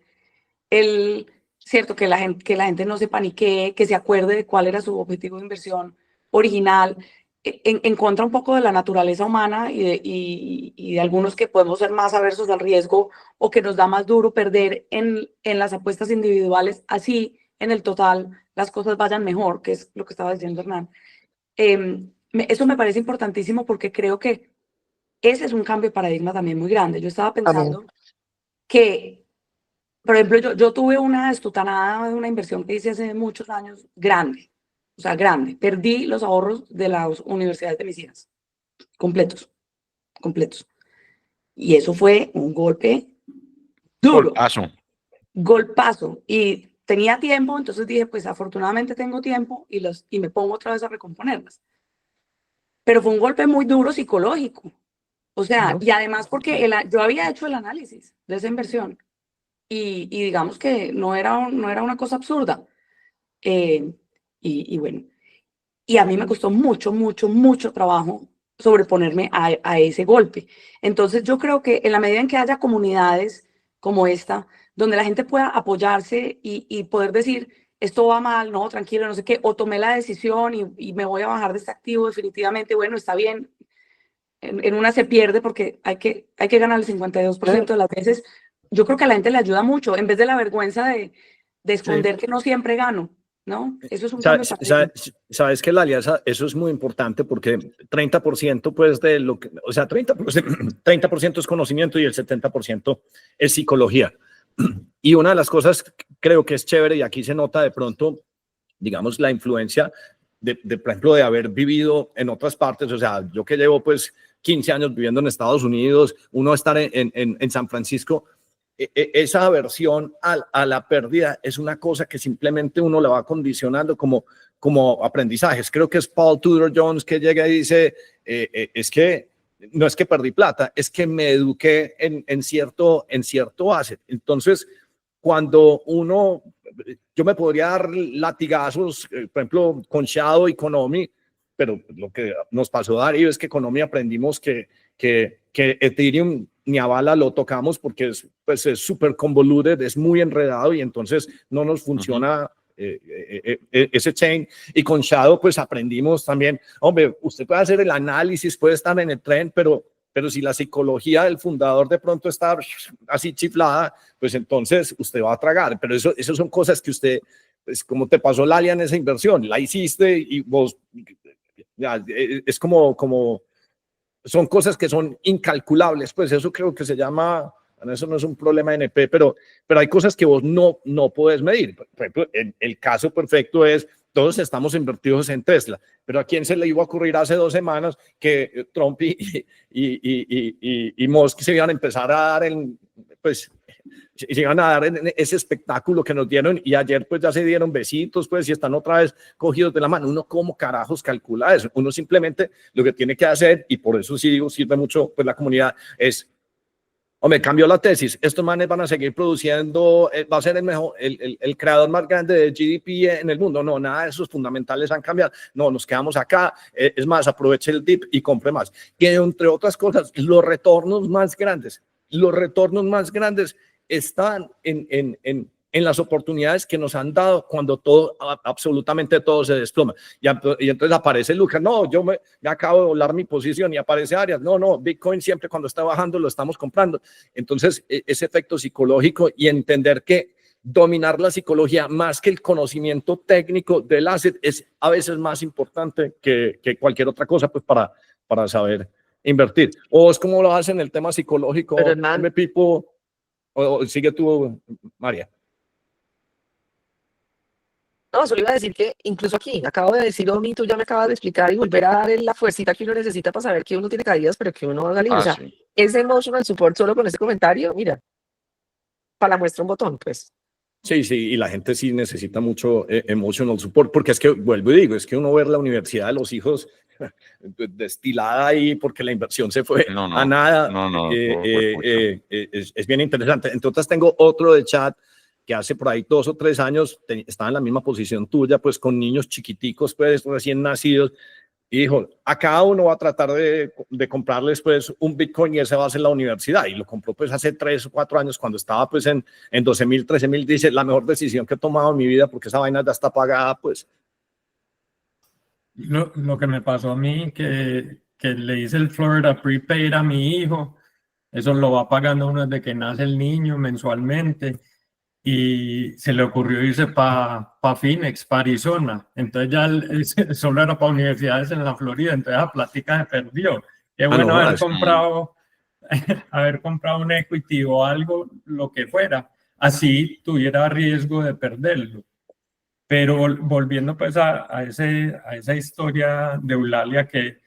cierto, que la gente no se paniquee, que se acuerde de cuál era su objetivo de inversión original, en contra un poco de la naturaleza humana y de algunos que podemos ser más aversos al riesgo o que nos da más duro perder en las apuestas individuales, así en el total las cosas vayan mejor, que es lo que estaba diciendo Hernán. Eso me parece importantísimo porque creo que ese es un cambio de paradigma también muy grande. Yo estaba pensando que, por ejemplo, yo tuve una estutanada de una inversión que hice hace muchos años, grande, o sea, grande. Perdí los ahorros de las universidades de mis hijas, completos. Y eso fue un golpe duro. Golpazo. Y tenía tiempo, entonces dije, pues afortunadamente tengo tiempo y me pongo otra vez a recomponerlas. Pero fue un golpe muy duro psicológico. O sea, y además porque yo había hecho el análisis de esa inversión y digamos que no era una cosa absurda. Y bueno, y a mí me costó mucho trabajo sobreponerme a ese golpe. Entonces yo creo que en la medida en que haya comunidades como esta, donde la gente pueda apoyarse y poder decir, esto va mal, no, tranquilo, no sé qué, o tomé la decisión y me voy a bajar de este activo definitivamente, bueno, está bien. En una se pierde porque hay que ganar el 52% de las veces. Yo creo que a la gente le ayuda mucho, en vez de la vergüenza de esconder que no siempre gano, ¿no? Eso es un cambio. Sabes que la alianza, eso es muy importante porque 30% pues de lo que, o sea, 30% es conocimiento y el 70% es psicología. Y una de las cosas creo que es chévere y aquí se nota de pronto digamos, la influencia por ejemplo, de haber vivido en otras partes. O sea, yo que llevo pues 15 años viviendo en Estados Unidos, uno estar en San Francisco, esa aversión a la pérdida es una cosa que simplemente uno la va condicionando como aprendizajes. Creo que es Paul Tudor Jones que llega y dice, es que no es que perdí plata, es que me eduqué en cierto asset. Entonces, cuando yo me podría dar latigazos, por ejemplo, con Shadow y Konami, pero lo que nos pasó, Darío, es que Konami aprendimos que Ethereum ni a bala lo tocamos porque es súper convoluted, es muy enredado y entonces no nos funciona ese chain. Y con Shadow pues aprendimos también, hombre, usted puede hacer el análisis, puede estar en el tren, pero si la psicología del fundador de pronto está así chiflada, pues entonces usted va a tragar. Pero eso son cosas que usted, pues como te pasó Lalia en esa inversión, la hiciste y vos, ya, es como son cosas que son incalculables, pues eso creo que se llama, bueno, eso no es un problema NP, pero hay cosas que vos no puedes medir. Por ejemplo, el caso perfecto es, todos estamos invertidos en Tesla, pero ¿a quién se le iba a ocurrir hace 2 semanas que Trump y Musk se iban a empezar a dar se iban a dar en ese espectáculo que nos dieron, y ayer pues ya se dieron besitos pues y están otra vez cogidos de la mano? Uno cómo carajos calcula eso. Uno simplemente lo que tiene que hacer, y por eso sí digo, sirve mucho pues la comunidad, es, hombre, cambió la tesis, estos manes van a seguir produciendo, va a ser el creador más grande de GDP en el mundo. No, nada de esos fundamentales han cambiado. No, nos quedamos acá. Es más, aproveche el dip y compre más. Y entre otras cosas, los retornos más grandes están en las oportunidades que nos han dado cuando absolutamente todo se desploma. Y entonces aparece Lucas, no, yo me acabo de volar mi posición, y aparece Arias, no, Bitcoin siempre cuando está bajando lo estamos comprando. Entonces, ese efecto psicológico y entender que dominar la psicología más que el conocimiento técnico del asset es a veces más importante que cualquier otra cosa, pues para saber invertir. ¿O es como lo hacen en el tema psicológico? Pero, Hernán, Pipo, o sigue tú, María. no, solo iba a decir que incluso aquí, acabo de decir, Omi, tú ya me acabas de explicar y volver a dar la fuercita que uno necesita para saber que uno tiene caídas, pero que uno haga libre. O sea, Sí. ese emotional support solo con ese comentario, mira, para la muestra un botón, pues. Sí, y la gente sí necesita mucho emotional support, porque es que, vuelvo y digo, es que uno ver la universidad de los hijos destilada ahí porque la inversión se fue a nada, es bien interesante. Entonces tengo otro de chat que hace por ahí 2 o 3 años estaba en la misma posición tuya, pues con niños chiquiticos, pues recién nacidos, y dijo, a cada uno va a tratar de comprarles pues un Bitcoin, y ese va a ser la universidad. Y lo compró pues hace 3 o 4 años cuando estaba pues en 12.000, 13.000. Dice, la mejor decisión que he tomado en mi vida, porque esa vaina ya está pagada pues. Lo que me pasó a mí, que le hice el Florida Prepaid a mi hijo, eso lo va pagando uno desde que nace el niño mensualmente, y se le ocurrió irse para Phoenix, para Arizona. Entonces ya solo era para universidades en la Florida, entonces la plática se perdió. Qué bueno no, haber comprado un equity o algo, lo que fuera, así tuviera riesgo de perderlo. Pero volviendo pues a esa historia de Eulalia, que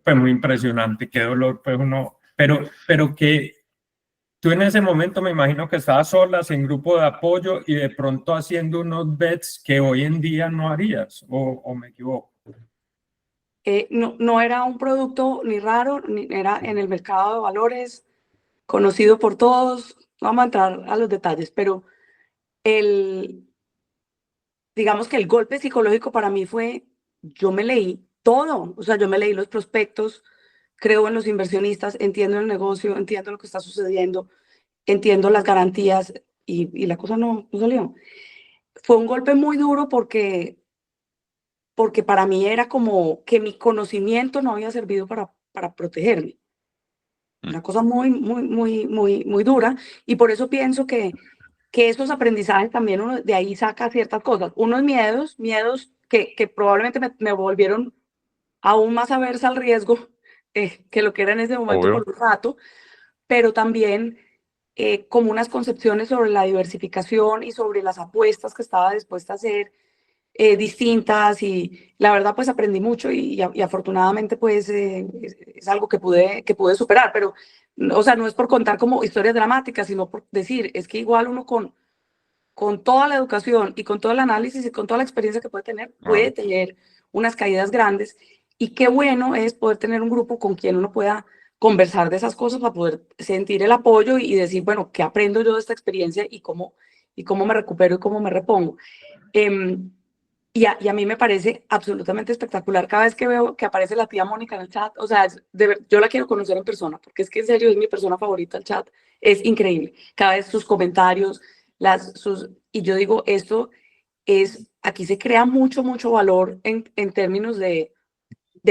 pues muy impresionante, qué dolor, pues uno, pero que tú en ese momento me imagino que estabas sola, sin grupo de apoyo, y de pronto haciendo unos bets que hoy en día no harías, o me equivoco. No era un producto ni raro, ni era en el mercado de valores, conocido por todos. No vamos a entrar a los detalles, pero digamos que el golpe psicológico para mí fue, yo me leí todo, o sea, yo me leí los prospectos, creo en los inversionistas, entiendo el negocio, entiendo lo que está sucediendo, entiendo las garantías, y la cosa no salió. Fue un golpe muy duro porque para mí era como que mi conocimiento no había servido para protegerme. Una cosa muy, muy, muy, muy, muy dura, y por eso pienso que esos aprendizajes también uno de ahí saca ciertas cosas, unos miedos que probablemente me volvieron aún más aversa al riesgo que lo que era en ese momento. Obvio. Por un rato, pero también como unas concepciones sobre la diversificación y sobre las apuestas que estaba dispuesta a hacer, distintas y la verdad pues aprendí mucho y afortunadamente pues es algo que pude superar, pero o sea, no es por contar como historias dramáticas, sino por decir, es que igual uno con toda la educación y con todo el análisis y con toda la experiencia que puede tener unas caídas grandes y qué bueno es poder tener un grupo con quien uno pueda conversar de esas cosas para poder sentir el apoyo y decir, bueno, ¿qué aprendo yo de esta experiencia y cómo me recupero y cómo me repongo? Y a mí me parece absolutamente espectacular cada vez que veo que aparece la tía Mónica en el chat. O sea, yo la quiero conocer en persona, porque es que en serio es mi persona favorita el chat. Es increíble. Cada vez sus comentarios, y yo digo, aquí se crea mucho, mucho valor en términos de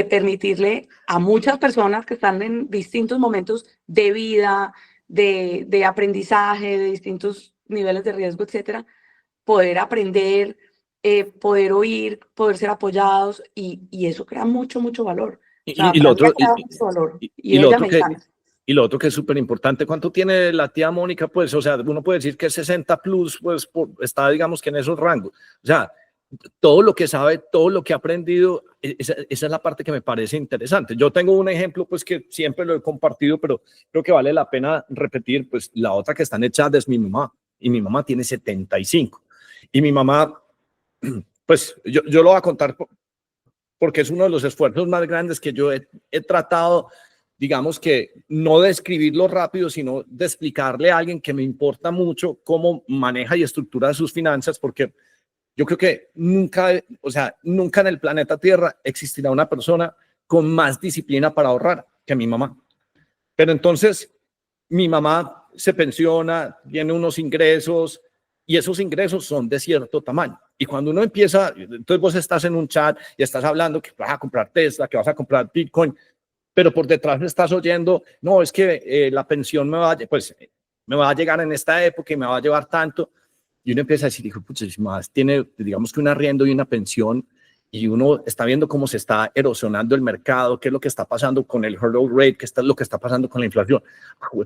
permitirle a muchas personas que están en distintos momentos de vida, de aprendizaje, de distintos niveles de riesgo, etcétera, poder aprender, poder oír, poder ser apoyados y eso crea mucho, mucho valor. O sea, Y lo otro, crea mucho valor. y lo Ella otro me que, encanta. y lo otro que es súper importante, ¿cuánto tiene la tía Mónica? Pues, o sea, uno puede decir que es 60 plus, pues está, digamos que en esos rangos. O sea, todo lo que sabe, todo lo que ha aprendido, esa es la parte que me parece interesante. Yo tengo un ejemplo, pues que siempre lo he compartido, pero creo que vale la pena repetir, pues la otra que está en el chat es mi mamá, y mi mamá tiene 75. Y mi mamá, pues yo lo voy a contar porque es uno de los esfuerzos más grandes que yo he tratado, digamos que no de escribirlo rápido, sino de explicarle a alguien que me importa mucho cómo maneja y estructura sus finanzas, porque yo creo que nunca, o sea, nunca en el planeta Tierra existirá una persona con más disciplina para ahorrar que mi mamá. Pero entonces, mi mamá se pensiona, tiene unos ingresos y esos ingresos son de cierto tamaño. Y cuando uno empieza, entonces vos estás en un chat y estás hablando que vas a comprar Tesla, que vas a comprar Bitcoin, pero por detrás me estás oyendo, no, es que la pensión me va a llegar en esta época y me va a llevar tanto. Y uno empieza a decir, hijo, pues si más tiene, digamos que un arriendo y una pensión, y uno está viendo cómo se está erosionando el mercado, qué es lo que está pasando con el hurdle rate, qué es lo que está pasando con la inflación.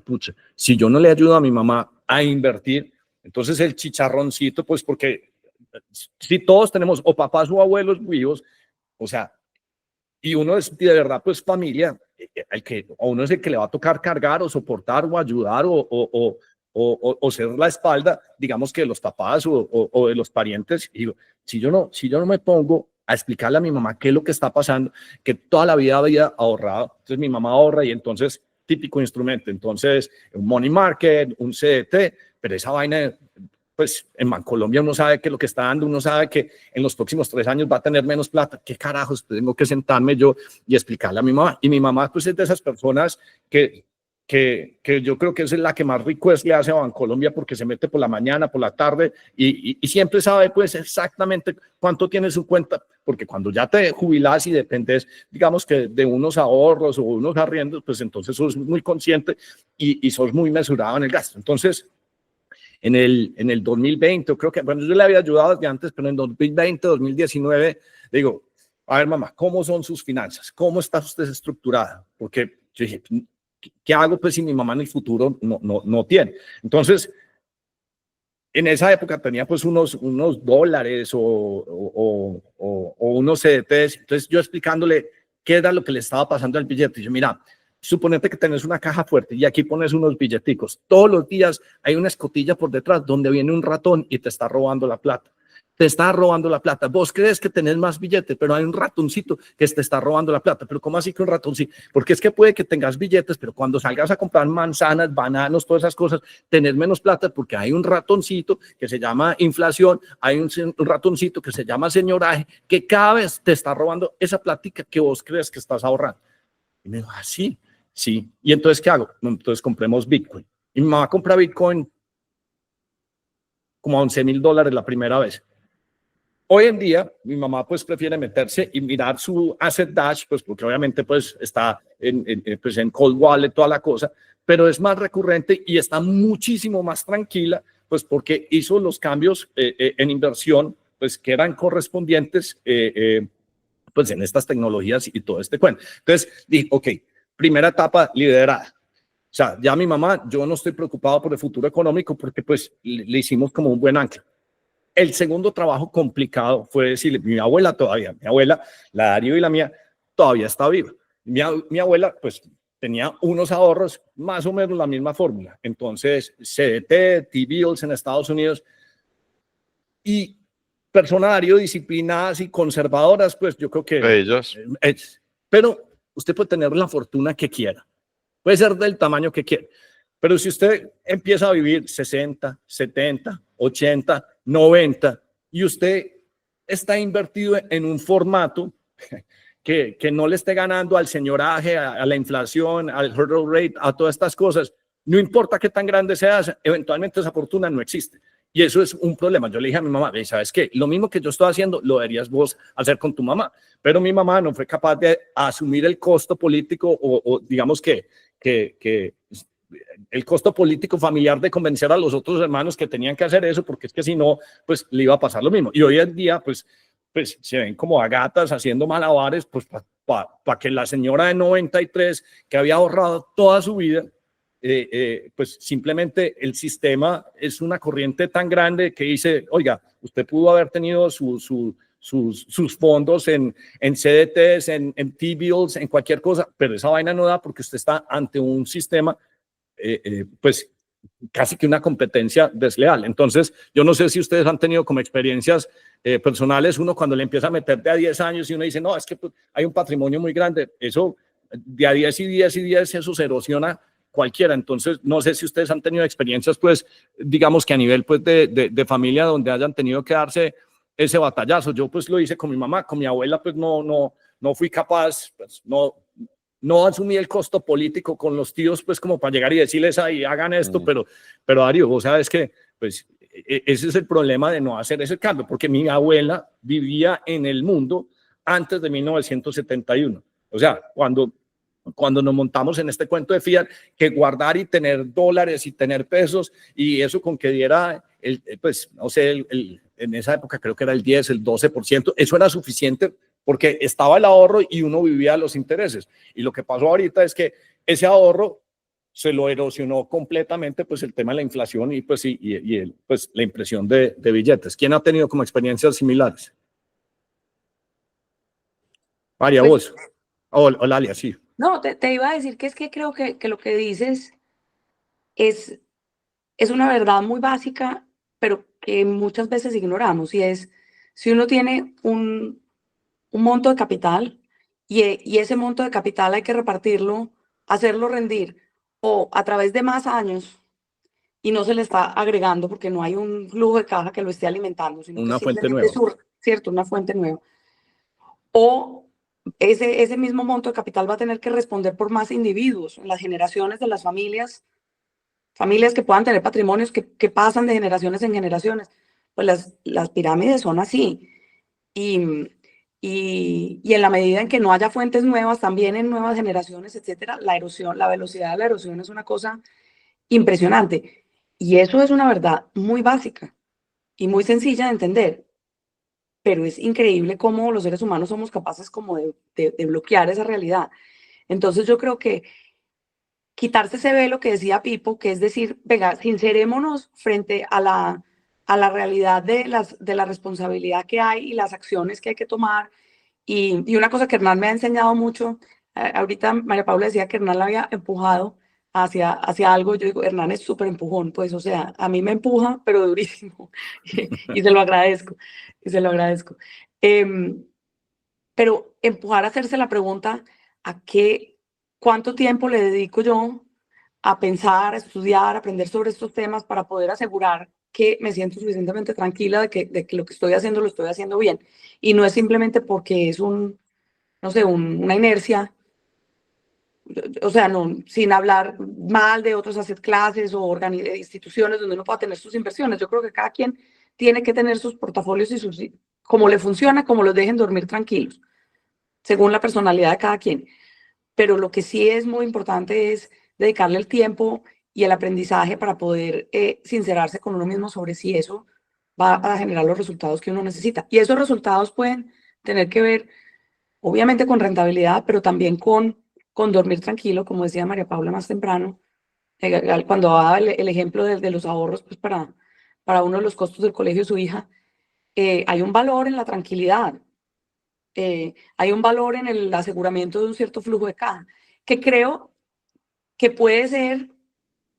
Pucha, si yo no le ayudo a mi mamá a invertir, entonces el chicharroncito, pues porque si todos tenemos o papás o abuelos vivos, o sea, y uno es de verdad pues familia, a uno es el que le va a tocar cargar o soportar o ayudar o ser la espalda, digamos que de los papás o de los parientes. Y digo, si yo no me pongo a explicarle a mi mamá qué es lo que está pasando, que toda la vida había ahorrado, entonces mi mamá ahorra y entonces típico instrumento, entonces un money market, un CDT, pero esa vaina, pues en Bancolombia uno sabe que lo que está dando, uno sabe que en los próximos 3 años va a tener menos plata. ¿Qué carajos? Tengo que sentarme yo y explicarle a mi mamá. Y mi mamá pues es de esas personas que yo creo que es la que más request le hace a Bancolombia porque se mete por la mañana, por la tarde y siempre sabe pues exactamente cuánto tiene su cuenta, porque cuando ya te jubilas y dependes, digamos que de unos ahorros o unos arriendos, pues entonces sos muy consciente y sos muy mesurado en el gasto. Entonces, en el 2020, creo que, bueno, yo le había ayudado desde antes, pero en 2020, 2019, digo, a ver, mamá, ¿cómo son sus finanzas? ¿Cómo está usted estructurada? Porque yo dije, ¿qué hago pues si mi mamá en el futuro no tiene? Entonces, en esa época tenía pues unos dólares o unos CDTs, entonces yo explicándole qué era lo que le estaba pasando al billete. Y yo, mira, suponete que tenés una caja fuerte y aquí pones unos billeticos. Todos los días hay una escotilla por detrás donde viene un ratón y te está robando la plata. Te está robando la plata. Vos crees que tenés más billetes, pero hay un ratoncito que te está robando la plata. Pero ¿cómo así que un ratoncito? Porque es que puede que tengas billetes, pero cuando salgas a comprar manzanas, bananos, todas esas cosas, tenés menos plata porque hay un ratoncito que se llama inflación, hay un ratoncito que se llama señoraje, que cada vez te está robando esa plática que vos crees que estás ahorrando. Y me dijo, sí. Sí, y entonces, ¿qué hago? Entonces compremos Bitcoin. Y mi mamá compra Bitcoin como a $11,000 la primera vez. Hoy en día, mi mamá pues prefiere meterse y mirar su Asset Dash, pues porque obviamente pues está en Cold Wallet, toda la cosa, pero es más recurrente y está muchísimo más tranquila, pues porque hizo los cambios en inversión, pues que eran correspondientes pues en estas tecnologías y todo este cuento. Entonces dije, ok, primera etapa liderada. O sea, ya mi mamá, yo no estoy preocupado por el futuro económico porque pues le hicimos como un buen ancla. El segundo trabajo complicado fue decirle, mi abuela, la Darío y la mía, todavía está viva. Mi abuela, pues, tenía unos ahorros, más o menos la misma fórmula. Entonces, CDT, T-bills en Estados Unidos, y personas Darío disciplinadas y conservadoras, pues yo creo que Ellas. pero usted puede tener la fortuna que quiera, puede ser del tamaño que quiera, pero si usted empieza a vivir 60, 70, 80, 90 y usted está invertido en un formato que no le esté ganando al señoraje, a la inflación, al hurdle rate, a todas estas cosas, no importa qué tan grande seas, eventualmente esa fortuna no existe. Y eso es un problema. Yo le dije a mi mamá, ¿sabes qué? Lo mismo que yo estoy haciendo, lo deberías vos hacer con tu mamá. Pero mi mamá no fue capaz de asumir el costo político o digamos que el costo político familiar de convencer a los otros hermanos que tenían que hacer eso, porque es que si no, pues le iba a pasar lo mismo. Y hoy en día, pues se ven como a gatas haciendo malabares, pues para que la señora de 93, que había ahorrado toda su vida, pues simplemente el sistema es una corriente tan grande que dice, oiga, usted pudo haber tenido sus fondos en CDTs, en T-bills, en cualquier cosa, pero esa vaina no da porque usted está ante un sistema, pues casi que una competencia desleal. Entonces, yo no sé si ustedes han tenido como experiencias personales, uno cuando le empieza a meter de a 10 años y uno dice, no, es que pues, hay un patrimonio muy grande, eso de a 10 y 10 y 10, eso se erosiona cualquiera. Entonces, no sé si ustedes han tenido experiencias, pues, digamos que a nivel pues, de familia donde hayan tenido que darse ese batallazo. Yo pues lo hice con mi mamá, con mi abuela pues no fui capaz, pues no asumí el costo político con los tíos pues como para llegar y decirles ahí hagan esto, pero Darío, vos sabes que pues ese es el problema de no hacer ese cambio, porque mi abuela vivía en el mundo antes de 1971. O sea, cuando nos montamos en este cuento de fiat, que guardar y tener dólares y tener pesos, y eso con que diera, pues, no sé, en esa época creo que era el 10, el 12%, eso era suficiente porque estaba el ahorro y uno vivía los intereses. Y lo que pasó ahorita es que ese ahorro se lo erosionó completamente, pues, el tema de la inflación y, pues, pues la impresión de billetes. ¿Quién ha tenido como experiencias similares? María, Pues, vos. O Lalia, sí. no, te iba a decir que es que creo que lo que dices es una verdad muy básica, pero que muchas veces ignoramos, y es, si uno tiene un monto de capital y ese monto de capital hay que repartirlo, hacerlo rendir o a través de más años y no se le está agregando porque no hay un flujo de caja que lo esté alimentando, sino Una que fuente simplemente nueva. ¿cierto? Una fuente nueva. O ese mismo monto de capital va a tener que responder por más individuos en las generaciones de las familias que puedan tener patrimonios que pasan de generaciones en generaciones. Pues las pirámides son así. Y en la medida en que no haya fuentes nuevas, también en nuevas generaciones, etcétera, la erosión, la velocidad de la erosión es una cosa impresionante. Y eso es una verdad muy básica y muy sencilla de entender. Pero es increíble cómo los seres humanos somos capaces como de bloquear esa realidad. Entonces yo creo que quitarse ese velo que decía Pipo, que es decir, venga, sincerémonos frente a la realidad de la responsabilidad que hay y las acciones que hay que tomar. Y una cosa que Hernán me ha enseñado mucho, ahorita María Paula decía que Hernán la había empujado hacia algo. Yo digo, Hernán es súper empujón, pues, o sea, a mí me empuja, pero durísimo, y se lo agradezco, y se lo agradezco. Pero empujar a hacerse la pregunta, ¿cuánto tiempo le dedico yo a pensar, a estudiar, a aprender sobre estos temas para poder asegurar que me siento suficientemente tranquila de que lo que estoy haciendo lo estoy haciendo bien? Y no es simplemente porque es no sé, una inercia, o sea, no, sin hablar mal de otros hacer clases o instituciones donde uno pueda tener sus inversiones. Yo creo que cada quien tiene que tener sus portafolios y cómo le funciona, cómo los dejen dormir tranquilos, según la personalidad de cada quien. Pero lo que sí es muy importante es dedicarle el tiempo y el aprendizaje para poder sincerarse con uno mismo sobre si eso va a generar los resultados que uno necesita. Y esos resultados pueden tener que ver, obviamente, con rentabilidad, pero también con dormir tranquilo, como decía María Paula más temprano, cuando daba el ejemplo de los ahorros pues para uno de los costos del colegio de su hija. hay un valor en la tranquilidad, hay un valor en el aseguramiento de un cierto flujo de caja, que creo que puede ser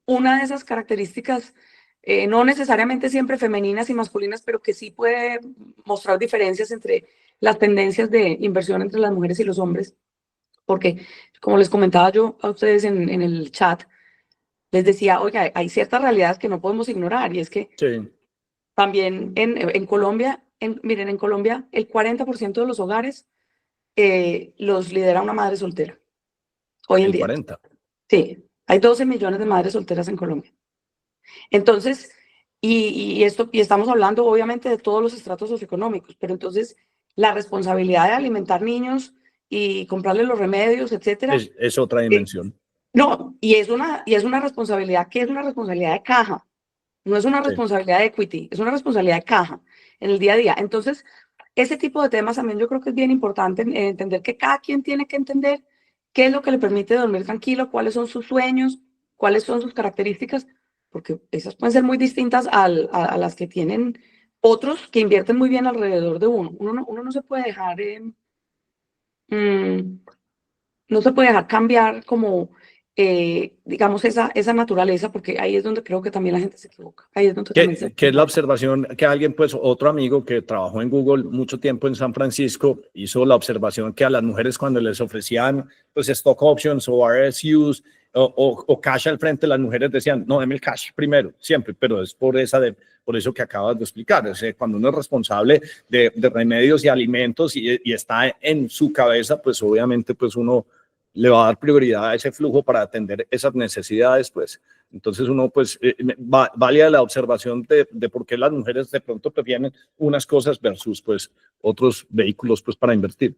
una de esas características, no necesariamente siempre femeninas y masculinas, pero que sí puede mostrar diferencias entre las tendencias de inversión entre las mujeres y los hombres, porque como les comentaba yo a ustedes en el chat, les decía, oiga, hay ciertas realidades que no podemos ignorar, y es que Sí, también en Colombia, miren, en Colombia el 40% de los hogares los lidera una madre soltera, hoy en el día. 40. Sí, hay 12 millones de madres solteras en Colombia. Entonces, y estamos hablando obviamente de todos los estratos socioeconómicos, pero entonces la responsabilidad de alimentar niños y comprarles los remedios, etcétera, Es otra dimensión. no, y es una responsabilidad que es una responsabilidad de caja, no es una Sí. responsabilidad de equity, es una responsabilidad de caja en el día a día. Entonces, ese tipo de temas también yo creo que es bien importante entender que cada quien tiene que entender qué es lo que le permite dormir tranquilo, cuáles son sus sueños, cuáles son sus características, porque esas pueden ser muy distintas a las que tienen otros que invierten muy bien alrededor de uno. Uno no se puede dejar, no se puede dejar cambiar como, digamos, esa naturaleza, porque ahí es donde creo que también la gente se equivoca. Ahí es donde también se Que es la equivoca. observación que alguien, pues otro amigo que trabajó en Google mucho tiempo en San Francisco, hizo la observación que a las mujeres cuando les ofrecían pues stock options o RSUs o cash al frente, las mujeres decían, no, deme el cash primero, siempre, pero es por eso que acabas de explicar. O sea, cuando uno es responsable de remedios y alimentos y está en su cabeza, pues obviamente pues uno le va a dar prioridad a ese flujo para atender esas necesidades, pues. Entonces uno, pues, valía la observación de por qué las mujeres de pronto prefieren unas cosas versus, pues, otros vehículos, pues, para invertir.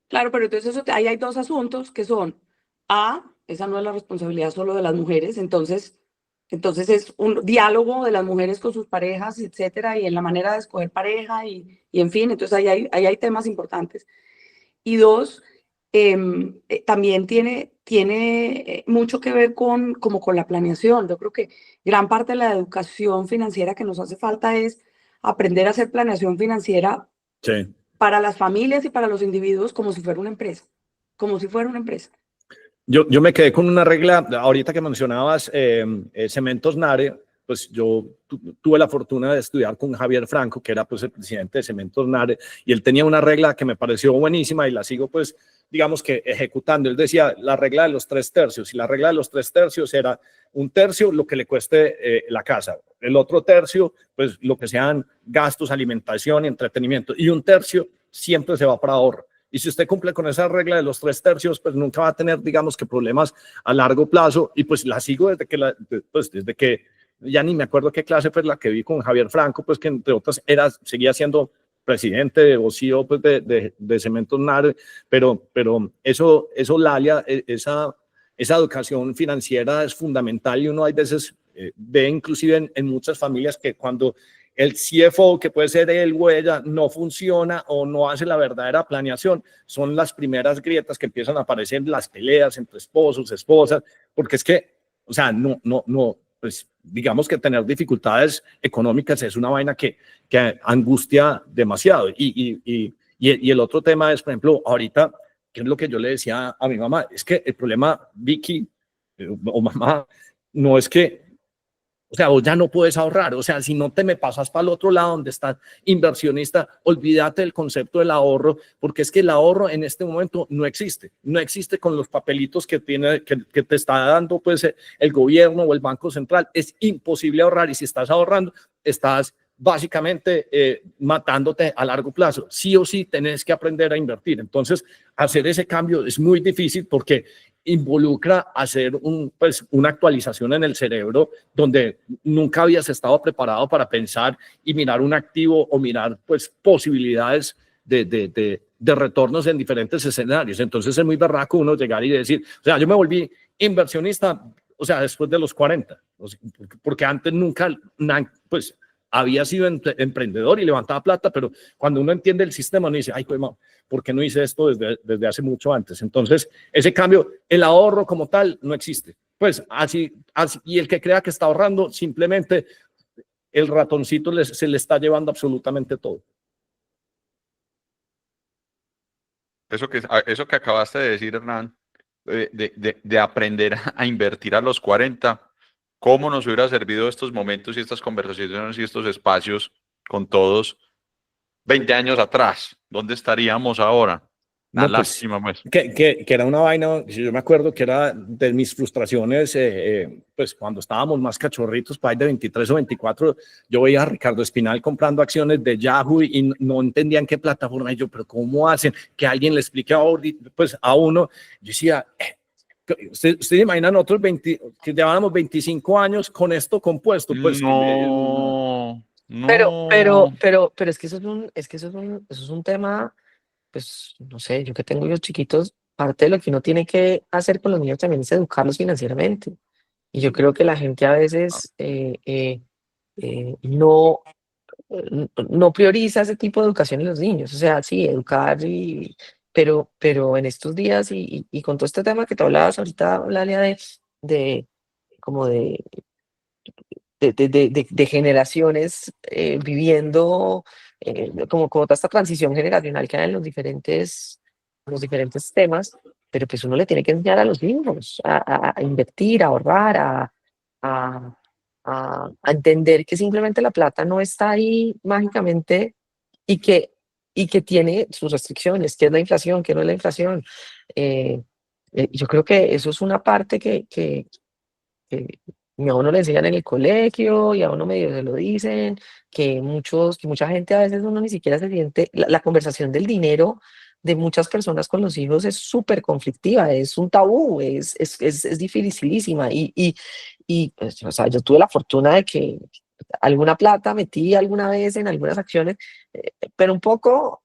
Claro, pero entonces ahí hay dos asuntos que son, esa no es la responsabilidad solo de las mujeres, entonces es un diálogo de las mujeres con sus parejas, etcétera, y en la manera de escoger pareja y en fin, entonces ahí hay temas importantes. Y dos, también tiene mucho que ver como con la planeación. Yo creo que gran parte de la educación financiera que nos hace falta es aprender a hacer planeación financiera Sí. para las familias y para los individuos como si fuera una empresa, como si fuera una empresa. Yo me quedé con una regla, ahorita que mencionabas Cementos Nare, pues yo tuve la fortuna de estudiar con Javier Franco, que era pues el presidente de Cementos Nare, y él tenía una regla que me pareció buenísima y la sigo pues, digamos que ejecutando. Él decía la regla de los 3/3, y la regla de los 3/3 era 1/3 lo que le cueste la casa, el otro tercio pues lo que sean gastos, alimentación y entretenimiento, y 1/3 siempre se va para ahorro. Y si usted cumple con esa regla de los 3/3, pues nunca va a tener, digamos, que problemas a largo plazo. Y pues la sigo desde que ya ni me acuerdo qué clase fue la que vi con Javier Franco, pues que entre otras seguía siendo presidente o CEO pues, de Cementos Nare, pero eso Lalia, esa educación financiera es fundamental, y uno hay veces ve inclusive en muchas familias que cuando el CFO, que puede ser él o ella, no funciona o no hace la verdadera planeación, son las primeras grietas que empiezan a aparecer, las peleas entre esposos, esposas, porque es que, o sea, no, pues digamos que tener dificultades económicas es una vaina que angustia demasiado. Y el otro tema es, por ejemplo, ahorita, que es lo que yo le decía a mi mamá, es que el problema, Vicky, o mamá, no es que, o sea, vos ya no puedes ahorrar. O sea, si no te me pasas para el otro lado donde estás inversionista, olvídate del concepto del ahorro, porque es que el ahorro en este momento no existe. No existe con los papelitos que te está dando pues el gobierno o el Banco Central. Es imposible ahorrar, y si estás ahorrando, estás básicamente matándote a largo plazo. Sí o sí tenés que aprender a invertir. Entonces, hacer ese cambio es muy difícil porque involucra hacer una actualización en el cerebro donde nunca habías estado preparado para pensar y mirar un activo o mirar pues posibilidades de retornos en diferentes escenarios. Entonces es muy berraco uno llegar y decir, o sea, yo me volví inversionista, o sea, después de los 40, porque antes nunca, pues había sido emprendedor y levantaba plata, pero cuando uno entiende el sistema, uno dice, ay, pues, ¿por qué no hice esto desde hace mucho antes? Entonces, ese cambio, el ahorro como tal, no existe. Pues así, y el que crea que está ahorrando, simplemente el ratoncito se le está llevando absolutamente todo. eso que acabaste de decir, Hernán, de aprender a invertir a los 40, ¿cómo nos hubiera servido estos momentos y estas conversaciones y estos espacios con todos 20 años atrás? ¿Dónde estaríamos ahora? Una No, pues, lástima, pues. que era una vaina, si yo me acuerdo que era de mis frustraciones, pues cuando estábamos más cachorritos, para de 23 o 24, yo veía a Ricardo Espinal comprando acciones de Yahoo y no entendían qué plataforma, y yo, pero ¿cómo hacen? Que alguien le explique pues, a uno. Yo decía, ¿usted imagina nosotros que llevábamos 25 años con esto compuesto? Pues, No, Pero es que eso es un tema, pues, no sé, yo que tengo hijos chiquitos, parte de lo que uno tiene que hacer con los niños también es educarlos financieramente. Y yo creo que la gente a veces no, no prioriza ese tipo de educación en los niños. O sea, sí, educar, pero en estos días y con todo este tema que te hablabas ahorita, Lalia, de como de generaciones viviendo como toda esta transición generacional que hay en los diferentes temas, pero pues uno le tiene que enseñar a los niños a invertir, a ahorrar, a, a entender que simplemente la plata no está ahí mágicamente y que tiene sus restricciones, que es la inflación, que no es la inflación. Eh, yo creo que eso es una parte que a uno le enseñan en el colegio y a uno medio se lo dicen, que mucha gente a veces uno ni siquiera se siente, la conversación del dinero de muchas personas con los hijos es súper conflictiva, es un tabú, es dificilísima pues, o sea, yo tuve la fortuna de que alguna plata metí alguna vez en algunas acciones, pero un poco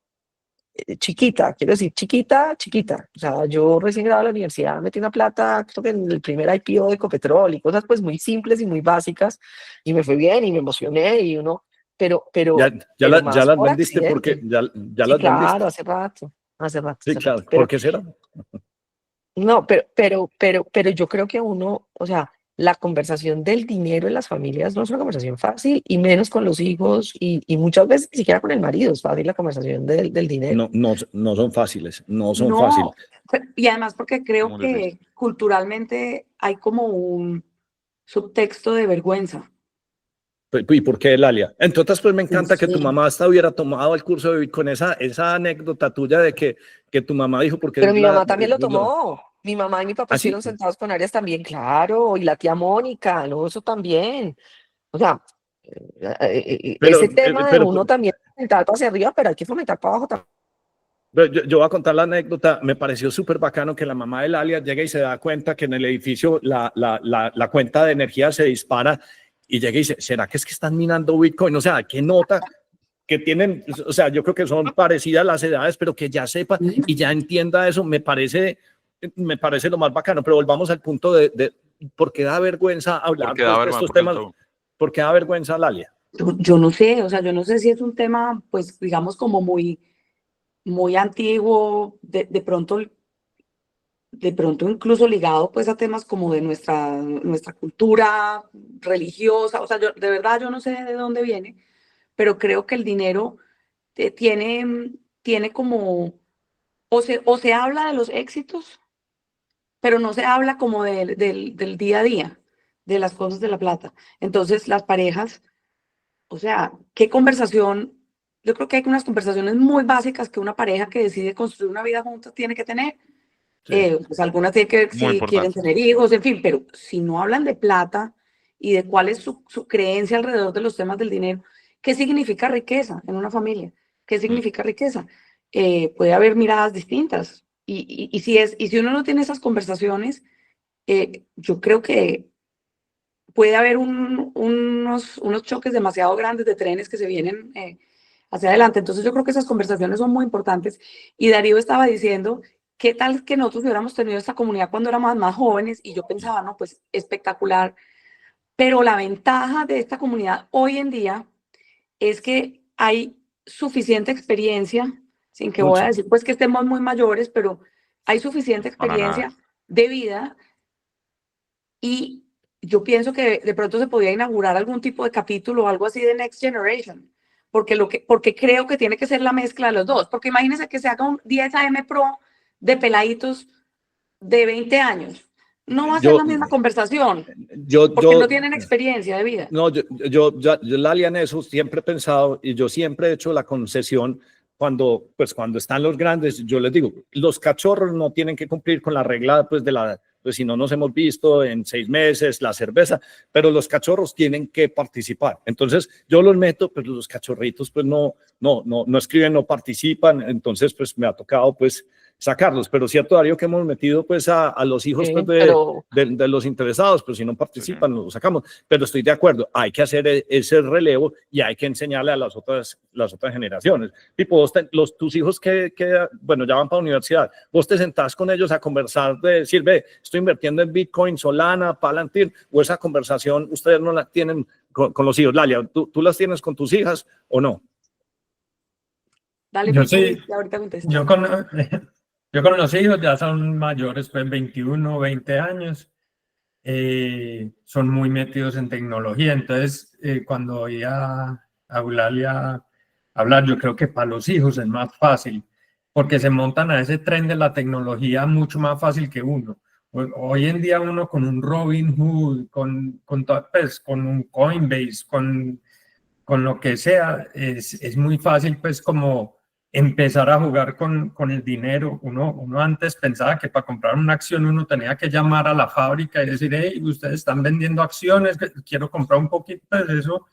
chiquita, quiero decir, chiquita. O sea, yo recién graduado de la universidad metí una plata, creo que en el primer IPO de Ecopetrol y cosas pues muy simples y muy básicas, y me fue bien y me emocioné y uno, ya pero ya más las por vendiste porque accidente. ya Sí, las vendiste. claro, hace rato, Sí, claro. ¿Por pero qué será? no, pero yo creo que uno, o sea, la conversación del dinero en las familias no es una conversación fácil y menos con los hijos y muchas veces ni siquiera con el marido es fácil la conversación del dinero. No son fáciles, no son fáciles. No, y además porque creo Muy difícil. que culturalmente hay como un subtexto de vergüenza. ¿Y por qué, Lalia? Entre otras, pues me encanta que tu Sí. mamá hasta hubiera tomado el curso de Bitcoin, esa anécdota tuya de que tu mamá dijo, porque Pero es mi mamá también lo tomó. Mi mamá y mi papá ¿así? estuvieron sentados con Arias también, claro, y la tía Mónica, no, eso también. O sea, ese tema de Pero uno también fomentar hacia arriba, pero hay que fomentar para abajo también. yo voy a contar la anécdota. Me pareció súper bacano que la mamá de Lalia llega y se da cuenta que en el edificio la cuenta de energía se dispara y llega y dice, ¿será que es que están minando Bitcoin? O sea, ¿qué nota? Que tienen, o sea, yo creo que son parecidas las edades, pero que ya sepa y ya entienda eso, me parece lo más bacano. Pero volvamos al punto de por qué da vergüenza hablar Porque da pues, de vergüenza, estos porque temas, por qué da vergüenza, Lalia. Yo no sé, o sea, yo no sé si es un tema, pues, digamos, como muy antiguo, de pronto incluso ligado, pues, a temas como de nuestra cultura religiosa, o sea, de verdad yo no sé de dónde viene, pero creo que el dinero tiene como, o se habla de los éxitos, pero no se habla como del día a día, de las cosas de la plata. Entonces, las parejas, o sea, ¿qué conversación? Yo creo que hay unas conversaciones muy básicas que una pareja que decide construir una vida juntas tiene que tener. Sí. Pues algunas tienen que ver muy si quieren importante. tener hijos, en fin, pero si no hablan de plata y de cuál es su creencia alrededor de los temas del dinero, ¿qué significa riqueza en una familia? ¿Qué significa riqueza? Puede haber miradas distintas. Y si uno no tiene esas conversaciones, yo creo que puede haber unos choques demasiado grandes de trenes que se vienen hacia adelante. Entonces yo creo que esas conversaciones son muy importantes. Y Darío estaba diciendo, ¿qué tal que nosotros hubiéramos tenido esta comunidad cuando éramos más jóvenes? Y yo pensaba, no, pues espectacular. Pero la ventaja de esta comunidad hoy en día es que hay suficiente experiencia, sin que voy a Mucha. decir pues que estemos muy mayores, pero hay suficiente Para nada. experiencia de vida y yo pienso que de pronto se podría inaugurar algún tipo de capítulo o algo así de Next Generation, porque creo que tiene que ser la mezcla de los dos. Porque imagínense que se haga un 10 AM Pro de peladitos de 20 años. No va a ser la misma conversación, porque no tienen experiencia de vida. No, yo Lalia, en eso siempre he pensado, y yo siempre he hecho la concesión cuando están los grandes. Yo les digo, los cachorros no tienen que cumplir con la regla, pues si no nos hemos visto en 6 meses, la cerveza, pero los cachorros tienen que participar. Entonces yo los meto, pero los cachorritos pues no escriben, no participan. Entonces pues me ha tocado pues sacarlos, pero cierto, Darío, que hemos metido pues a los hijos, sí, pues, de los interesados, pero si no participan, los sacamos. Pero estoy de acuerdo, hay que hacer ese relevo y hay que enseñarle a las otras generaciones. Tipo, tus hijos que bueno, ya van para la universidad, vos te sentás con ellos a conversar de decir, ve, estoy invirtiendo en Bitcoin, Solana, Palantir, o esa conversación ustedes no la tienen con los hijos. Lalia, ¿tú las tienes con tus hijas o no? Dale, yo sí, ahorita contesto. Yo con los hijos ya son mayores, pues 21, 20 años, son muy metidos en tecnología. Entonces, cuando oía a Eulalia hablar, yo creo que para los hijos es más fácil, porque se montan a ese tren de la tecnología mucho más fácil que uno. Hoy en día uno con un Robinhood, con un Coinbase, con lo que sea, es muy fácil pues como empezar a jugar con el dinero. Uno antes pensaba que para comprar una acción uno tenía que llamar a la fábrica y decir, hey, ustedes están vendiendo acciones, quiero comprar un poquito de eso.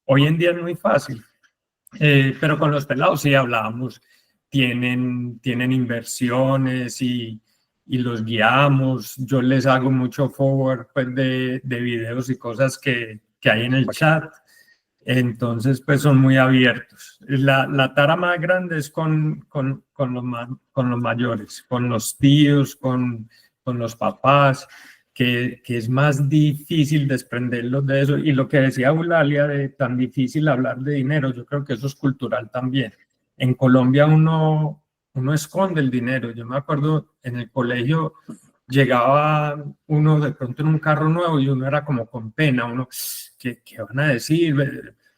Hoy en día es muy fácil. Pero con los pelados sí hablábamos, tienen inversiones y los guiamos. Yo les hago mucho forward pues, de videos y cosas que hay en el chat. Entonces, pues son muy abiertos. La tara más grande es con los mayores, con los tíos, con los papás, que es más difícil desprenderlos de eso. Y lo que decía Eulalia, de tan difícil hablar de dinero, yo creo que eso es cultural también. En Colombia uno esconde el dinero. Yo me acuerdo en el colegio, llegaba uno de pronto en un carro nuevo y uno era como con pena, ¿qué van a decir?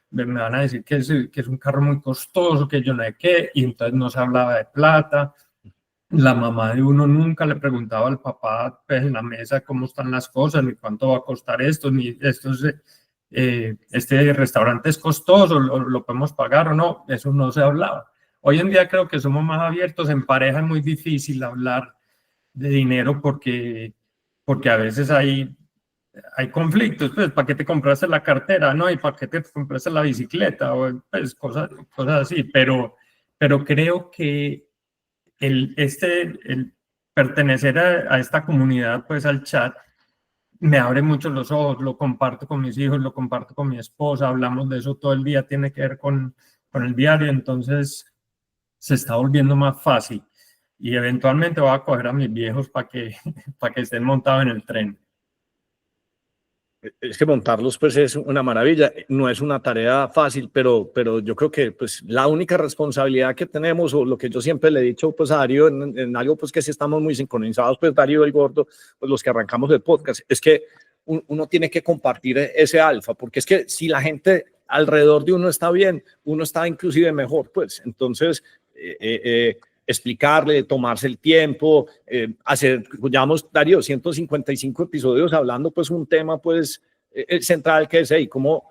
Me van a decir que es un carro muy costoso, que yo no sé qué, y entonces no se hablaba de plata. La mamá de uno nunca le preguntaba al papá pues, en la mesa cómo están las cosas, ni cuánto va a costar esto, ni este restaurante es costoso, lo podemos pagar o no, eso no se hablaba. Hoy en día creo que somos más abiertos, en pareja es muy difícil hablar de dinero porque a veces hay conflictos, pues, ¿para qué te compraste la cartera? No, ¿y para qué te compraste la bicicleta? O, pues, cosas así, pero creo que el pertenecer a esta comunidad, pues, al chat, me abre mucho los ojos, lo comparto con mis hijos, lo comparto con mi esposa, hablamos de eso todo el día, tiene que ver con el diario, entonces se está volviendo más fácil. Y eventualmente voy a coger a mis viejos para que estén montados en el tren. Es que montarlos pues es una maravilla, no es una tarea fácil, pero yo creo que pues la única responsabilidad que tenemos, o lo que yo siempre le he dicho pues a Darío en algo pues que sí estamos muy sincronizados, pues Darío el Gordo, pues los que arrancamos el podcast, es que uno tiene que compartir ese alfa, porque es que si la gente alrededor de uno está bien, uno está inclusive mejor, pues entonces explicarle, tomarse el tiempo, llevamos, Darío, 155 episodios hablando pues un tema pues central que es cómo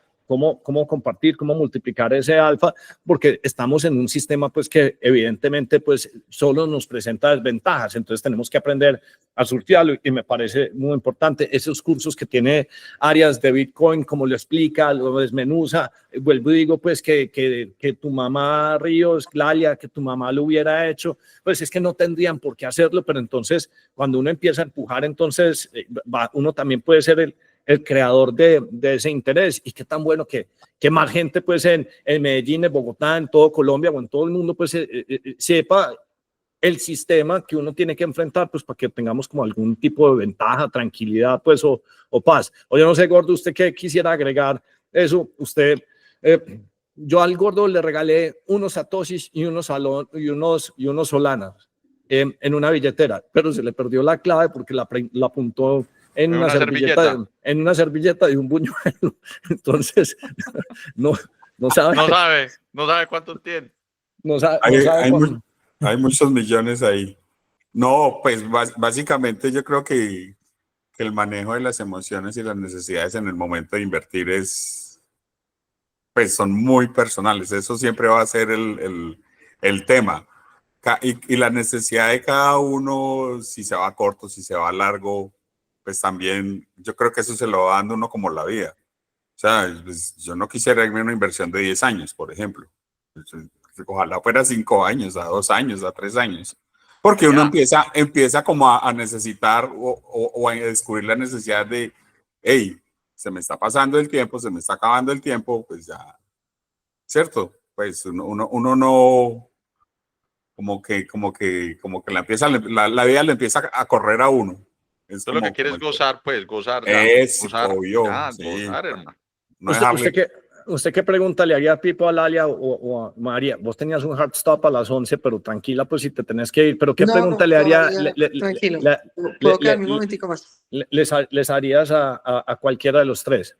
compartir, cómo multiplicar ese alfa, porque estamos en un sistema pues que evidentemente pues solo nos presenta desventajas, entonces tenemos que aprender a surfearlo y me parece muy importante esos cursos que tiene Arias de Bitcoin, como lo explica, lo desmenuza. Vuelvo y digo pues que tu mamá Ríos, Lalia, que tu mamá lo hubiera hecho, pues es que no tendrían por qué hacerlo, pero entonces cuando uno empieza a empujar, entonces uno también puede ser el creador de ese interés. Y qué tan bueno que más gente pues en Medellín, en Bogotá, en todo Colombia o en todo el mundo pues sepa el sistema que uno tiene que enfrentar pues para que tengamos como algún tipo de ventaja, tranquilidad pues o paz. O yo no sé, Gordo, usted qué quisiera agregar eso. Usted, yo al Gordo le regalé unos satoshis y unos solanas en una billetera, pero se le perdió la clave porque la apuntó en una servilleta de un buñuelo. Entonces, no No sabe, No sabe cuánto tiene. no sabe, Hay, no sabe hay, cuándo. hay muchos millones ahí. No, pues básicamente yo creo que el manejo de las emociones y las necesidades en el momento de invertir pues son muy personales. Eso siempre va a ser el tema. Y la necesidad de cada uno, si se va corto, si se va largo, pues también yo creo que eso se lo va dando uno como la vida. O sea, pues, yo no quisiera irme a una inversión de 10 años, por ejemplo. Ojalá fuera 5 años, a 2 años, a 3 años. Porque uno empieza como a necesitar o a descubrir la necesidad de, hey, se me está pasando el tiempo, se me está acabando el tiempo, pues ya, ¿cierto? Pues uno no, como que la vida le empieza a correr a uno. Tú lo que quieres es gozar, pues, gozar ya. Es Gozar, obvio, ya, sí, gozar, claro. hermano. No ¿Usted qué pregunta le haría a Pipo, a Lalia o a María? Vos tenías un hard stop a las 11, pero tranquila, pues si te tenés que ir. ¿Pero qué pregunta le haría? Tranquilo, puedo quedarme un momentico más. Les harías a cualquiera de los tres?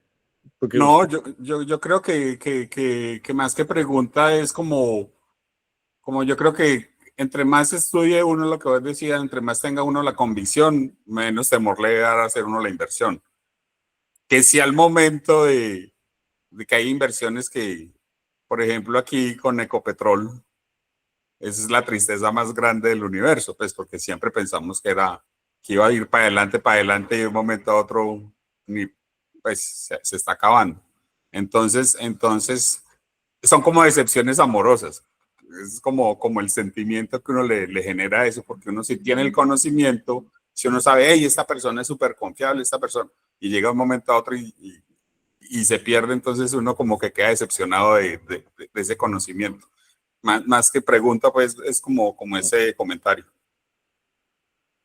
Porque No, yo creo que más que pregunta es como yo creo que entre más estudie uno lo que vos decías, entre más tenga uno la convicción, menos temor le da a hacer uno la inversión. Que si al momento de que hay inversiones que, por ejemplo, aquí con Ecopetrol, esa es la tristeza más grande del universo, pues porque siempre pensamos que iba a ir para adelante y de un momento a otro pues se está acabando. Entonces son como decepciones amorosas. Es como el sentimiento que uno le genera eso, porque uno sí tiene el conocimiento, si uno sabe, hey, esta persona es súper confiable, esta persona, y llega un momento a otro y se pierde, entonces uno como que queda decepcionado de ese conocimiento. Más que pregunta, pues es como ese comentario.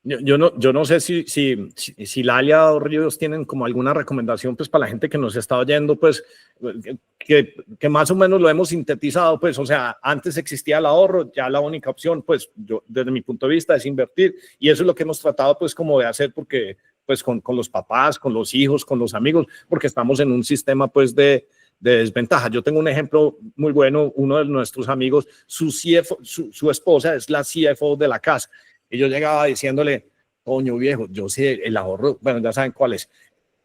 yo no sé si Lalia o Ríos tienen como alguna recomendación pues para la gente que nos está oyendo, pues que más o menos lo hemos sintetizado, pues o sea, antes existía el ahorro, ya la única opción, pues yo desde mi punto de vista es invertir, y eso es lo que hemos tratado pues como de hacer, porque pues con los papás, con los hijos, con los amigos, porque estamos en un sistema pues de desventaja. Yo tengo un ejemplo muy bueno, uno de nuestros amigos, su esposa es la CFO de la casa. Y yo llegaba diciéndole, coño viejo, yo sé el ahorro, bueno, ya saben cuál es.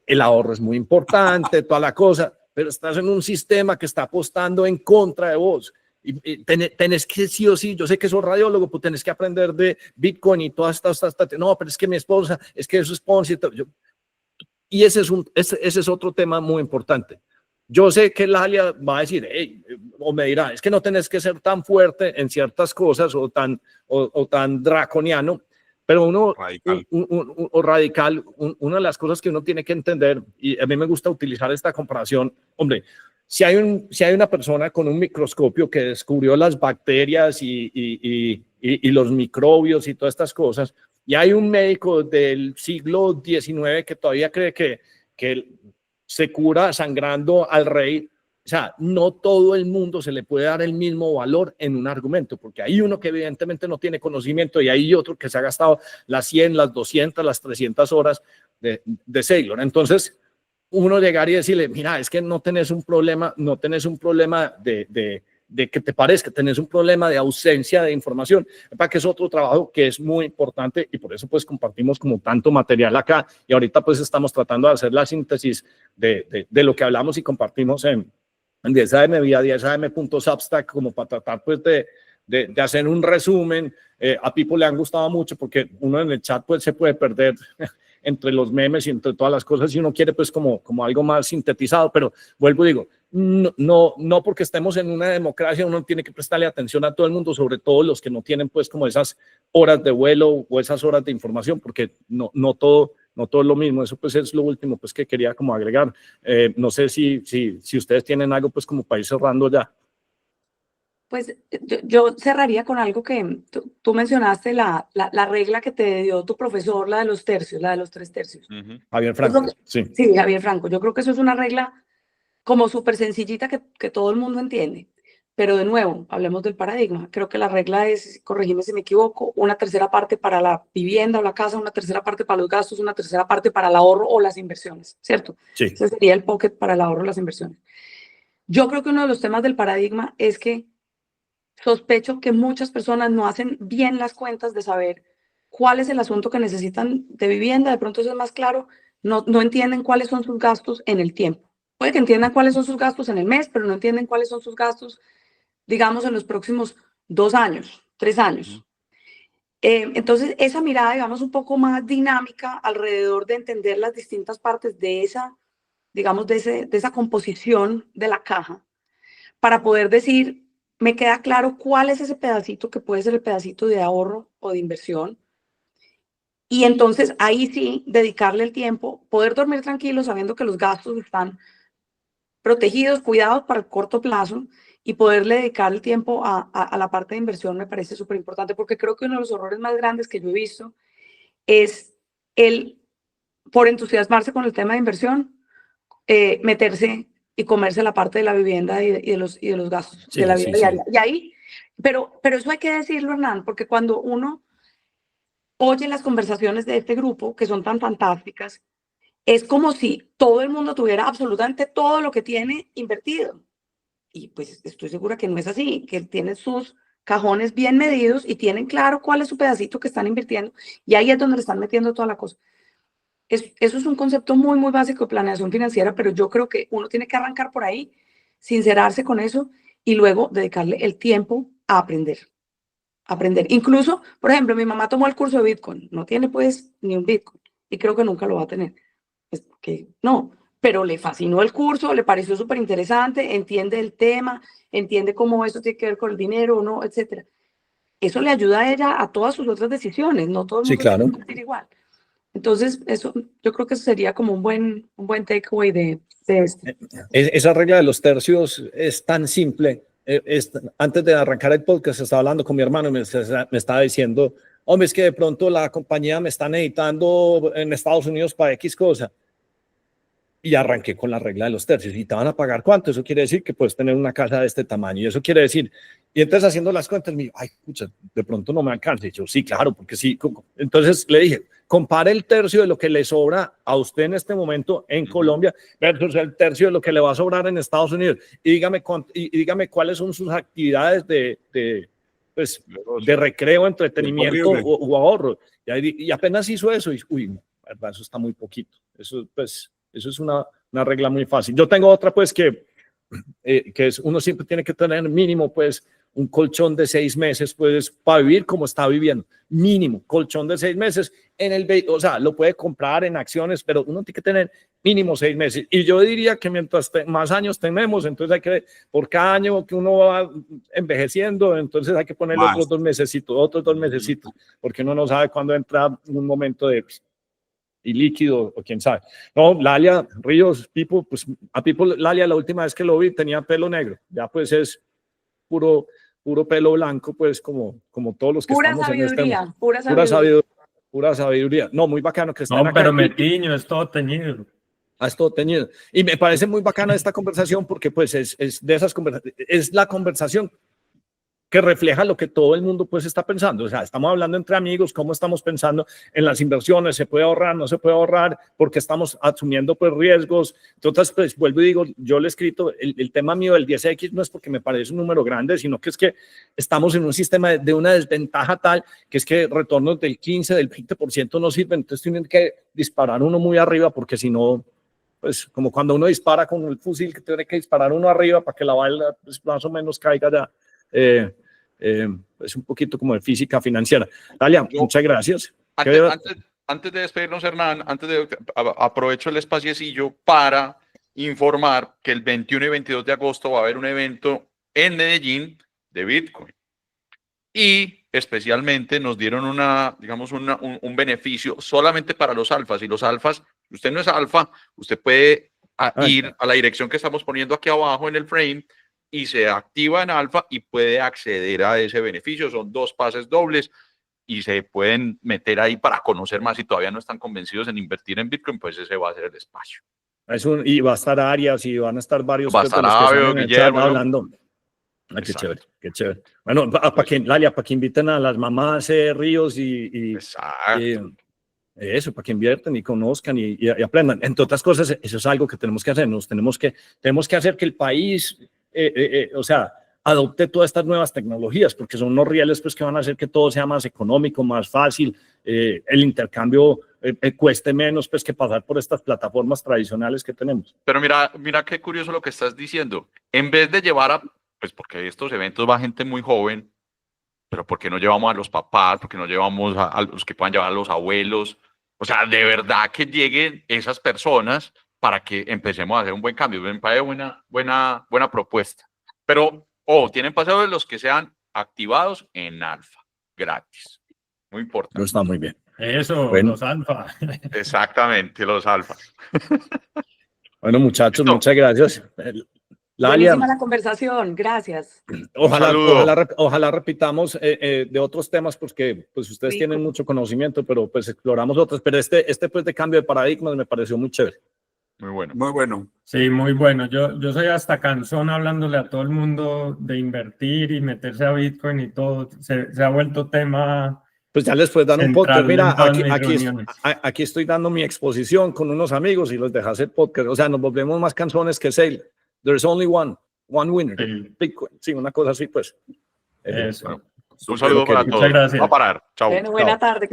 El ahorro es muy importante, toda la cosa, pero estás en un sistema que está apostando en contra de vos. Y tenés que sí o sí, yo sé que sos radiólogo, pues tenés que aprender de Bitcoin y todas estas, no, pero es que mi esposa, es que eso es Ponzi. Y ese es otro tema muy importante. Yo sé que Lalia va a decir, hey, o me dirá, es que no tenés que ser tan fuerte en ciertas cosas o tan draconiano, pero uno radical. Radical, una de las cosas que uno tiene que entender, y a mí me gusta utilizar esta comparación, hombre, si hay una persona con un microscopio que descubrió las bacterias y los microbios y todas estas cosas, y hay un médico del siglo XIX que todavía cree que se cura sangrando al rey. O sea, no todo el mundo se le puede dar el mismo valor en un argumento, porque hay uno que evidentemente no tiene conocimiento y hay otro que se ha gastado las 100, las 200, las 300 horas de Saylor. Entonces, uno llegar y decirle, mira, es que no tenés un problema de que te parezca, tenés un problema de ausencia de información, para que es otro trabajo que es muy importante y por eso pues compartimos como tanto material acá y ahorita pues estamos tratando de hacer la síntesis de lo que hablamos y compartimos en 10am vía 10am.substack como para tratar pues de hacer un resumen. A Pipo le han gustado mucho porque uno en el chat pues se puede perder entre los memes y entre todas las cosas y uno quiere pues como algo más sintetizado, pero vuelvo y digo, no porque estemos en una democracia uno tiene que prestarle atención a todo el mundo, sobre todo los que no tienen pues como esas horas de vuelo o esas horas de información, porque no todo es lo mismo. Eso pues es lo último pues que quería como agregar. No sé si ustedes tienen algo pues como para ir cerrando ya. Pues yo cerraría con algo que tú mencionaste, la regla que te dio tu profesor, la de los tercios, la de los 3 tercios. Javier Franco, sí. Sí, Javier Franco. Yo creo que eso es una regla como súper sencillita que todo el mundo entiende. Pero de nuevo, hablemos del paradigma. Creo que la regla es, corregime si me equivoco, una tercera parte para la vivienda o la casa, una tercera parte para los gastos, una tercera parte para el ahorro o las inversiones, ¿cierto? Sí. Ese sería el pocket para el ahorro o las inversiones. Yo creo que uno de los temas del paradigma es que sospecho que muchas personas no hacen bien las cuentas de saber cuál es el asunto que necesitan de vivienda. De pronto eso es más claro. No entienden cuáles son sus gastos en el tiempo. Puede que entiendan cuáles son sus gastos en el mes, pero no entienden cuáles son sus gastos, digamos, en los próximos 2 años, 3 años. Entonces, esa mirada, digamos, un poco más dinámica alrededor de entender las distintas partes de esa, digamos, de esa composición de la caja, para poder decir, me queda claro cuál es ese pedacito que puede ser el pedacito de ahorro o de inversión. Y entonces ahí sí, dedicarle el tiempo, poder dormir tranquilo sabiendo que los gastos están protegidos, cuidados para el corto plazo, y poderle dedicar el tiempo a la parte de inversión me parece súper importante, porque creo que uno de los errores más grandes que yo he visto es el, por entusiasmarse con el tema de inversión, meterse y comerse la parte de la vivienda y de los gastos Sí, de la sí, vida sí. diaria. Y ahí, pero eso hay que decirlo, Hernán, porque cuando uno oye las conversaciones de este grupo, que son tan fantásticas, es como si todo el mundo tuviera absolutamente todo lo que tiene invertido. Y pues estoy segura que no es así, que tienen sus cajones bien medidos y tienen claro cuál es su pedacito que están invirtiendo, y ahí es donde le están metiendo toda la cosa. Eso es un concepto muy, muy básico de planeación financiera, pero yo creo que uno tiene que arrancar por ahí, sincerarse con eso y luego dedicarle el tiempo a aprender. Aprender. Incluso, por ejemplo, mi mamá tomó el curso de Bitcoin, no tiene pues ni un Bitcoin y creo que nunca lo va a tener. Es que no, pero le fascinó el curso, le pareció súper interesante, entiende el tema, entiende cómo eso tiene que ver con el dinero o no, etcétera. Eso le ayuda a ella a todas sus otras decisiones, no todo el Sí, mundo tiene claro. que invertir igual. Entonces, eso, yo creo que eso sería como un buen takeaway de esto. Esa regla de los tercios es tan simple. Antes de arrancar el podcast estaba hablando con mi hermano y me estaba diciendo, hombre, es que de pronto la compañía me está necesitando en Estados Unidos para X cosa. Y arranqué con la regla de los tercios. ¿Y te van a pagar cuánto? Eso quiere decir que puedes tener una casa de este tamaño. Y eso quiere decir, y entonces haciendo las cuentas, me dijo, ay, escucha, de pronto no me alcanza. Y yo, sí, claro, porque sí. Entonces le dije, compare el tercio de lo que le sobra a usted en este momento en Colombia versus el tercio de lo que le va a sobrar en Estados Unidos. Y dígame cuáles son sus actividades pues, de recreo, entretenimiento o ahorro. Y apenas hizo eso y, uy, verdad, eso está muy poquito. Eso, pues, eso es una regla muy fácil. Yo tengo otra, pues, que es uno siempre tiene que tener mínimo, pues, un colchón de 6 meses, pues, para vivir como está viviendo. Mínimo, colchón de 6 meses. O sea, lo puede comprar en acciones, pero uno tiene que tener mínimo 6 meses. Y yo diría que mientras más años tenemos, entonces hay que, por cada año que uno va envejeciendo, entonces hay que ponerle otros 2 mesecitos, porque uno no sabe cuándo entra un momento de y líquido, o quién sabe. No, Lalia, Ríos, Pipo, pues a Pipo, Lalia, la última vez que lo vi tenía pelo negro, ya pues es puro pelo blanco, pues como todos los que Pura estamos sabiduría, en pura sabiduría. pura sabiduría. No, muy bacano que estén No, acá. pero Metiño es todo teñido. Es todo teñido. Y me parece muy bacana esta conversación porque pues es de esas conversaciones, es la conversación que refleja lo que todo el mundo pues está pensando. O sea, estamos hablando entre amigos, cómo estamos pensando en las inversiones, se puede ahorrar, no se puede ahorrar, porque estamos asumiendo pues riesgos. Entonces, pues vuelvo y digo, yo le he escrito, el tema mío del 10X no es porque me parece un número grande, sino que es que estamos en un sistema de una desventaja tal, que es que retornos del 15, del 20% no sirven, entonces tienen que disparar uno muy arriba, porque si no, pues como cuando uno dispara con el fusil, que tiene que disparar uno arriba para que la bala pues, más o menos caiga ya. Es un poquito como de física financiera. Dalia, muchas gracias. Antes de despedirnos, Hernán, aprovecho el espaciecillo para informar que el 21 y 22 de agosto va a haber un evento en Medellín de Bitcoin. Y especialmente nos dieron un beneficio solamente para los alfas. Y los alfas, usted no es alfa, usted puede ir a la dirección que estamos poniendo aquí abajo en el frame y se activa en alfa y puede acceder a ese beneficio. Son 2 pases dobles y se pueden meter ahí para conocer más. Si todavía no están convencidos en invertir en Bitcoin, pues ese va a ser el espacio. Y va a estar Arias y van a estar varios Va a de estar los que están en el chat Guillermo, hablando. Ay, qué chévere, qué chévere. Bueno, para que inviten a las mamás Ríos y Eso, para que inviertan y conozcan y aprendan. Entre otras cosas, eso es algo que tenemos que hacer. Tenemos que hacer que el país, o sea, adopte todas estas nuevas tecnologías, porque son unos rieles pues, que van a hacer que todo sea más económico, más fácil, el intercambio cueste menos pues, que pasar por estas plataformas tradicionales que tenemos. Pero mira qué curioso lo que estás diciendo. En vez de llevar a, pues porque estos eventos va gente muy joven, pero ¿por qué no llevamos a los papás? ¿Por qué no llevamos a los que puedan llevar a los abuelos? O sea, de verdad que lleguen esas personas para que empecemos a hacer un buen cambio. Me parece buena propuesta. Pero, tienen pasado de los que sean activados en alfa, gratis. Muy importante. No está muy bien. Eso, Bueno. los alfa. Exactamente, los alfas. Bueno, muchachos, Listo. muchas gracias. Lalia, Buenísima la conversación, gracias. ojalá repitamos de otros temas, porque pues ustedes Sí. tienen mucho conocimiento, pero pues exploramos otros. Pero este pues de cambio de paradigmas me pareció muy chévere. Muy bueno. Muy bueno. Sí, muy bueno. Yo soy hasta cansón hablándole a todo el mundo de invertir y meterse a Bitcoin y todo. Se ha vuelto tema. Pues ya les puedes dar un Central podcast. Mira, en todas mis reuniones. aquí estoy dando mi exposición con unos amigos y los dejas hacer podcast. O sea, nos volvemos más canzones que Sale. There's only one winner. Sí. Bitcoin. Sí, una cosa así, pues. Eso. Un saludo para Muchas todos. gracias. Va a parar. Chao. Bueno, buena tarde.